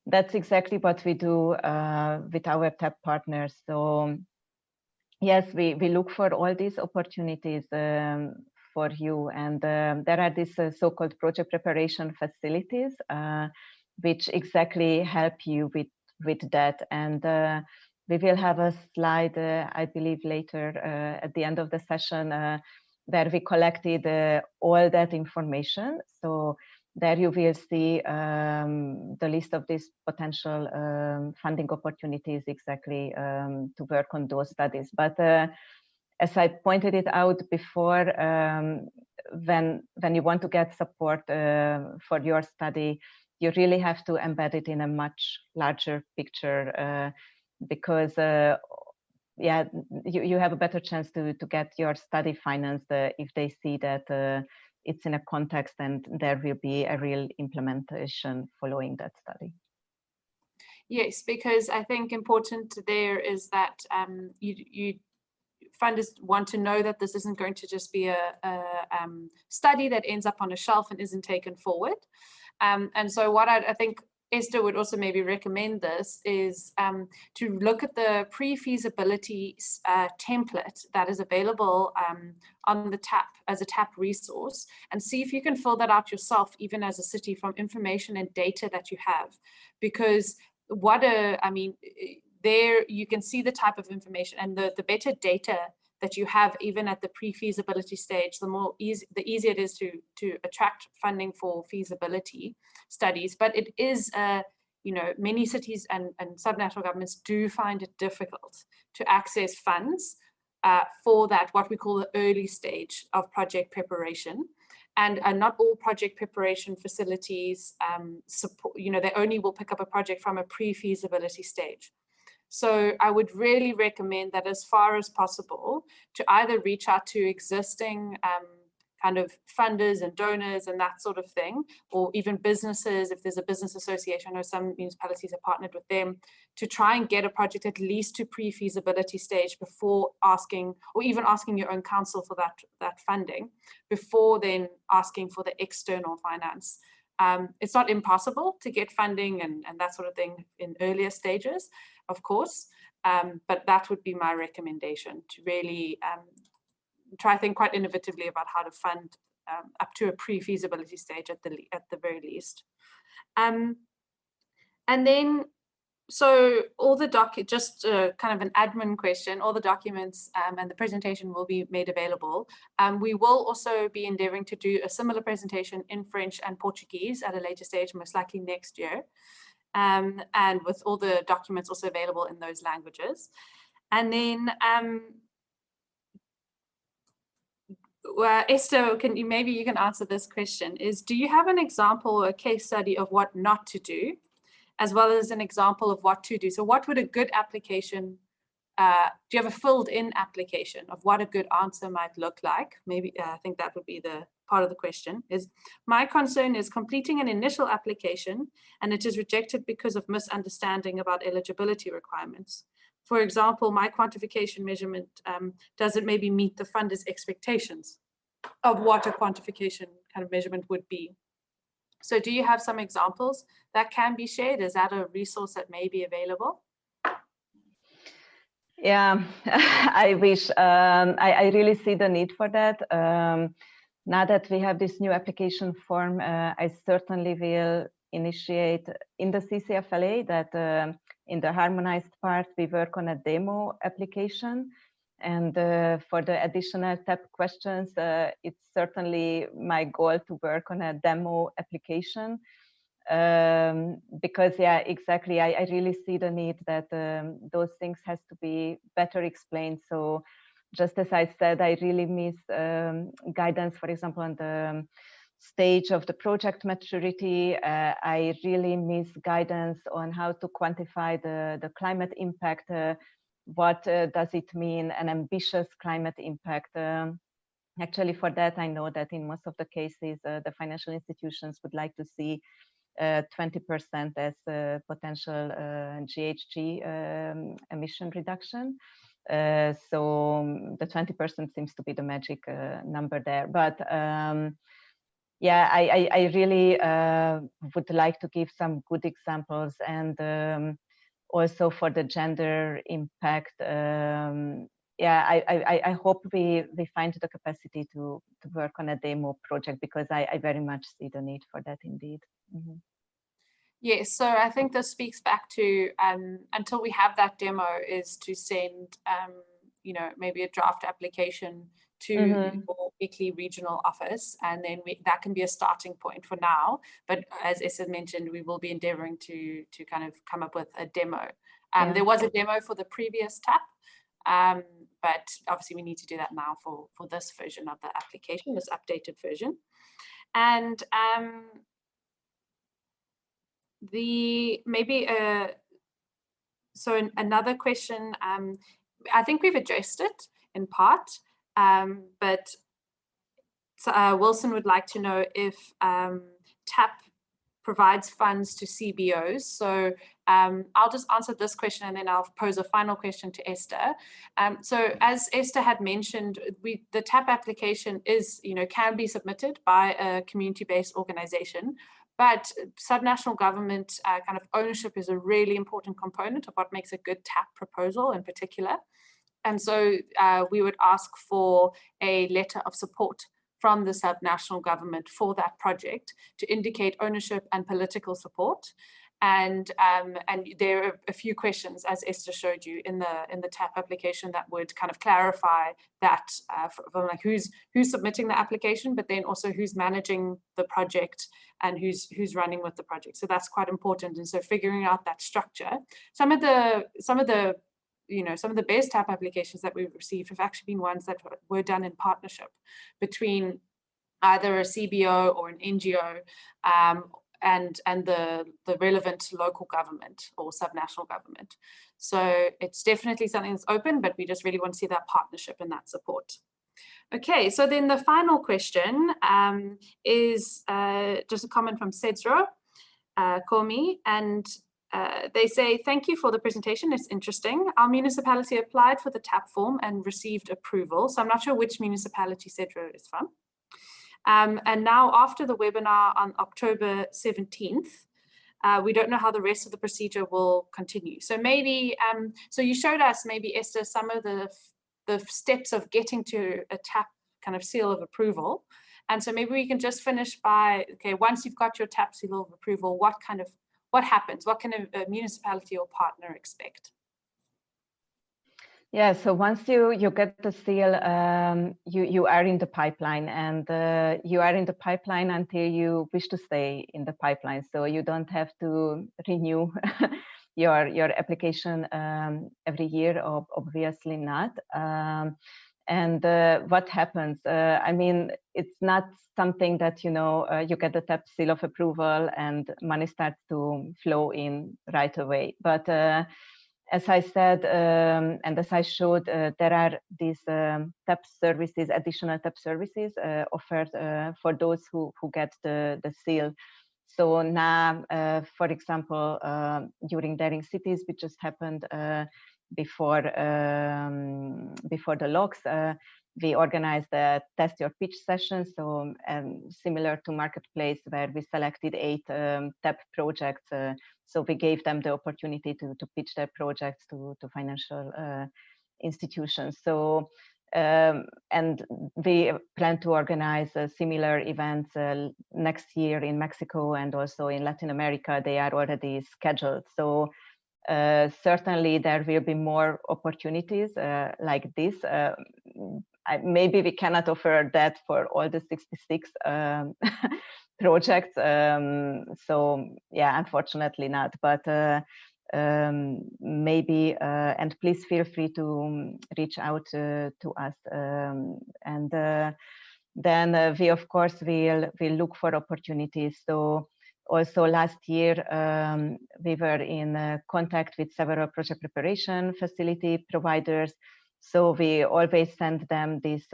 that's exactly what we do with our TAP partners. So yes, we look for all these opportunities for you, and there are these so-called project preparation facilities, which exactly help you with that. And we will have a slide, I believe, later at the end of the session where we collected all that information. So there you will see the list of these potential funding opportunities exactly to work on those studies. But as I pointed it out before, when you want to get support for your study, you really have to embed it in a much larger picture because yeah, you have a better chance to get your study financed if they see that it's in a context and there will be a real implementation following that study. Yes, because I think important there is that you funders want to know that this isn't going to just be a study that ends up on a shelf and isn't taken forward. And so what I think Esther would also maybe recommend this is to look at the pre-feasibility template that is available on the TAP as a TAP resource, and see if you can fill that out yourself, even as a city, from information and data that you have. Because I mean, there you can see the type of information, and the better data that you have, even at the pre-feasibility stage, the easier it is to attract funding for feasibility studies. But it is, you know, many cities and subnational governments do find it difficult to access funds for that, what we call the early stage of project preparation. And not all project preparation facilities support, you know, they only will pick up a project from a pre-feasibility stage. So I would really recommend that, as far as possible, to either reach out to existing kind of funders and donors and that sort of thing, or even businesses, if there's a business association, or some municipalities are partnered with them, to try and get a project at least to pre-feasibility stage before asking, or even asking your own council for that funding, before then asking for the external finance. It's not impossible to get funding and that sort of thing in earlier stages, of course, but that would be my recommendation, to really try to think quite innovatively about how to fund up to a pre-feasibility stage at the very least. And then, so all the just kind of an admin question, all the documents and the presentation will be made available. We will also be endeavoring to do a similar presentation in French and Portuguese at a later stage, most likely next year. And with all the documents also available in those languages. And then, Esther, maybe you can answer this question, is do you have an example or a case study of what not to do, as well as an example of what to do? So what would a good application, do you have a filled in application of what a good answer might look like? Maybe I think that would be the part of the question. Is my concern is completing an initial application and it is rejected because of misunderstanding about eligibility requirements. For example, my quantification measurement doesn't maybe meet the funder's expectations of what a quantification kind of measurement would be. So do you have some examples that can be shared? Is that a resource that may be available? Yeah, I wish. I really see the need for that. Now that we have this new application form, I certainly will initiate in the CCFLA that in the harmonized part, we work on a demo application And for the additional TAP questions, it's certainly my goal to work on a demo application. Because yeah, exactly, I really see the need that those things has to be better explained. So just as I said, I really miss guidance, for example, on the stage of the project maturity. I really miss guidance on how to quantify the climate impact. What does it mean, an ambitious climate impact? Actually, for that, I know that in most of the cases, the financial institutions would like to see 20% as potential GHG emission reduction. So the 20% seems to be the magic number there. But yeah, I really would like to give some good examples, and also for the gender impact. Yeah, I hope we find the capacity to work on a demo project, because I very much see the need for that indeed. Mm-hmm. Yes, so I think this speaks back to until we have that demo, is to send you know, maybe a draft application to your weekly regional office, and then that can be a starting point for now. But as Esther mentioned, we will be endeavoring to kind of come up with a demo. There was a demo for the previous TAP, but obviously we need to do that now for this version of the application, this updated version. And so another question, I think we've addressed it in part, but Wilson would like to know if TAP provides funds to CBOs. So I'll just answer this question, and then I'll pose a final question to Esther. So as Esther had mentioned, the TAP application is, you know, can be submitted by a community-based organization, but subnational government kind of ownership is a really important component of what makes a good TAP proposal in particular. And so we would ask for a letter of support from the subnational government for that project to indicate ownership and political support. And there are a few questions, as Esther showed you in the TAP application, that would kind of clarify that from like who's submitting the application, but then also who's managing the project and who's running with the project. So that's quite important. And so figuring out that structure, some of the best TAP applications that we've received have actually been ones that were done in partnership between either a CBO or an NGO and the relevant local government or subnational government. So it's definitely something that's open, but we just really want to see that partnership and that support. Okay, so then the final question is just a comment from Sedzro Komi, and they say, thank you for the presentation, it's interesting. Our municipality applied for the TAP form and received approval. So I'm not sure which municipality Sedzro is from. And now after the webinar on October 17th, we don't know how the rest of the procedure will continue. So maybe, so you showed us maybe, Esther, some of the steps of getting to a TAP kind of seal of approval. And so maybe we can just finish by, okay, once you've got your TAP seal of approval, what happens? What can a municipality or partner expect? Yeah, so once you get the seal, you are in the pipeline, and you are in the pipeline until you wish to stay in the pipeline. So you don't have to renew your application every year, obviously not. And what happens? I mean, it's not something that, you know, you get the TAP seal of approval and money starts to flow in right away. But as I said, and as I showed, there are these TAP services, additional TAP services offered for those who get the seal. So now, for example, during Daring Cities, which just happened before the LOCS, we organized a test your pitch session. So similar to Marketplace, where we selected 8 TAP projects. So we gave them the opportunity to pitch their projects to financial institutions. So and we plan to organize similar events next year in Mexico and also in Latin America. They are already scheduled. So certainly there will be more opportunities like this. Maybe we cannot offer that for all the 66 projects. So yeah, unfortunately not, but maybe, and please feel free to reach out to us. And then we of course will look for opportunities. So also last year, we were in contact with several project preparation facility providers. So we always send them this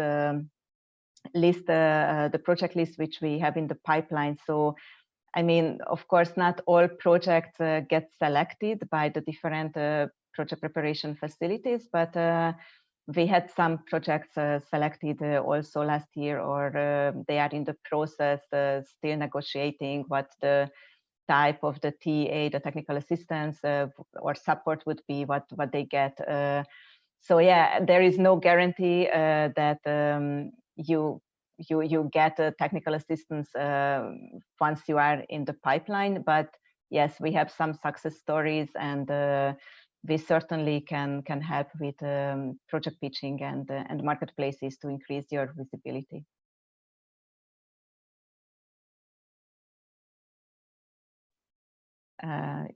list, the project list which we have in the pipeline. So, I mean, of course, not all projects get selected by the different project preparation facilities, but we had some projects selected also last year, or they are in the process, still negotiating what the type of the TA, the technical assistance or support would be, what they get. So yeah, there is no guarantee that you get technical assistance once you are in the pipeline. But yes, we have some success stories, and we certainly can help with project pitching and marketplaces to increase your visibility.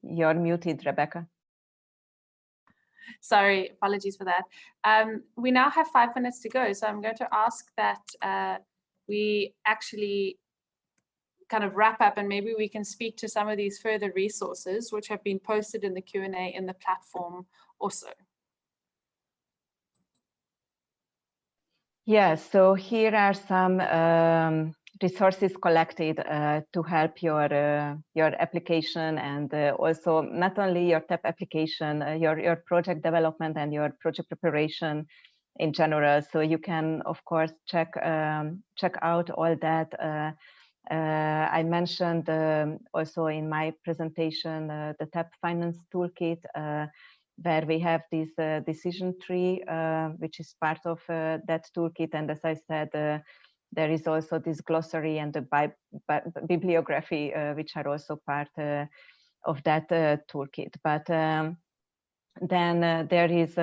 You're muted, Rebecca. Sorry, apologies for that. We now have 5 minutes to go, so I'm going to ask that we actually kind of wrap up, and maybe we can speak to some of these further resources which have been posted in the Q&A in the platform also. Yeah, so here are some resources collected to help your application, and also not only your TAP application, your project development and your project preparation in general. So you can, of course, check out all that. I mentioned also in my presentation the TAP Finance Toolkit, where we have this decision tree, which is part of that toolkit. And as I said, there is also this glossary and the bibliography, which are also part of that toolkit. But then there is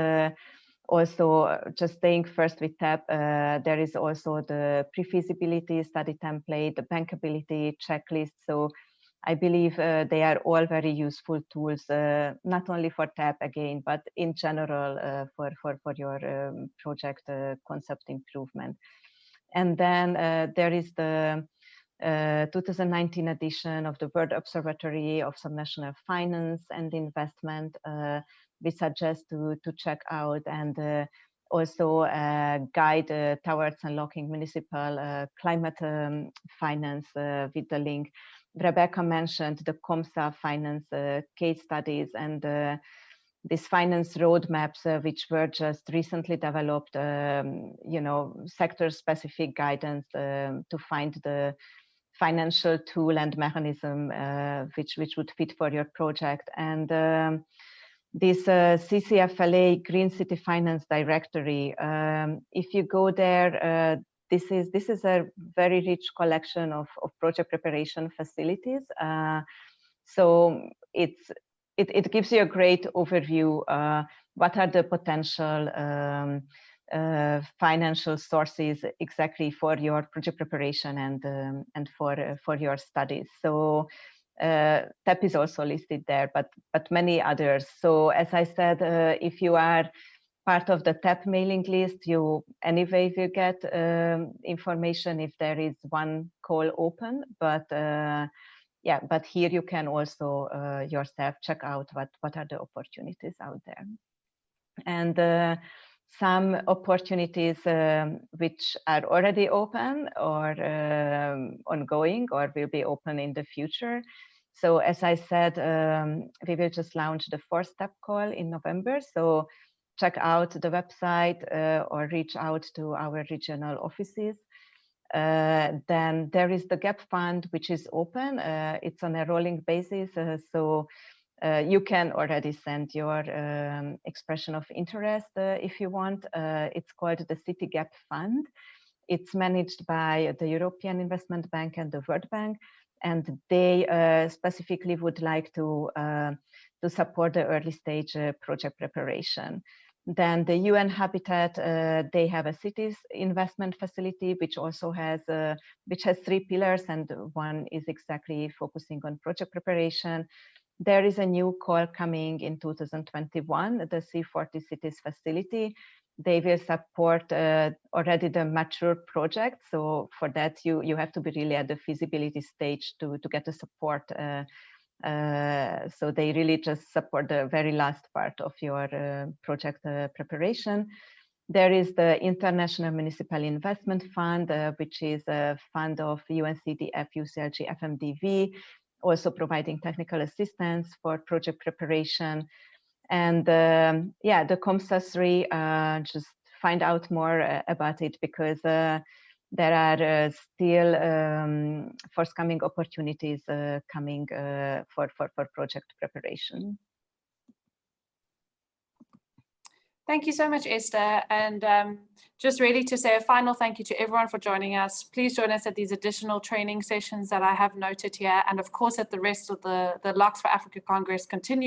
also, just staying first with TAP, there is also the pre-feasibility study template, the bankability checklist. So I believe they are all very useful tools, not only for TAP again, but in general for your project concept improvement. And then there is the 2019 edition of the World Observatory of Subnational Finance and Investment. We suggest to check out, and also guide towards unlocking municipal climate finance with the link. Rebecca mentioned the COMSA finance case studies, and these finance roadmaps, which were just recently developed, sector-specific guidance to find the financial tool and mechanism which would fit for your project. And this CCFLA Green City Finance Directory, if you go there, this is a very rich collection of project preparation facilities. So it gives you a great overview. What are the potential financial sources exactly for your project preparation and for your studies? So TAP is also listed there, but many others. So as I said, if you are part of the TAP mailing list, you anyway will get information if there is one call open. But yeah, but here you can also yourself check out what are the opportunities out there. And some opportunities which are already open or ongoing or will be open in the future. So as I said, we will just launch the 4th step call in November. So check out the website or reach out to our regional offices. Then there is the GAP fund, which is open. It's on a rolling basis. So you can already send your expression of interest if you want. It's called the City Gap Fund. It's managed by the European Investment Bank and the World Bank. and they specifically would like to support the early stage project preparation. Then the UN Habitat, they have a cities investment facility, which also has which has 3 pillars, and one is exactly focusing on project preparation. There is a new call coming in 2021, the C40 Cities Facility. They will support already the mature project. So for that, you have to be really at the feasibility stage to get the support. So they really just support the very last part of your project preparation. There is the International Municipal Investment Fund, which is a fund of UNCDF, UCLG, FMDV, also providing technical assistance for project preparation. And yeah, the COMSA3, just find out more about it, because there are still forthcoming opportunities coming for project preparation. Thank you so much, Esther. And just really to say a final thank you to everyone for joining us. Please join us at these additional training sessions that I have noted here. And of course, at the rest of the LOCS4Africa Congress continue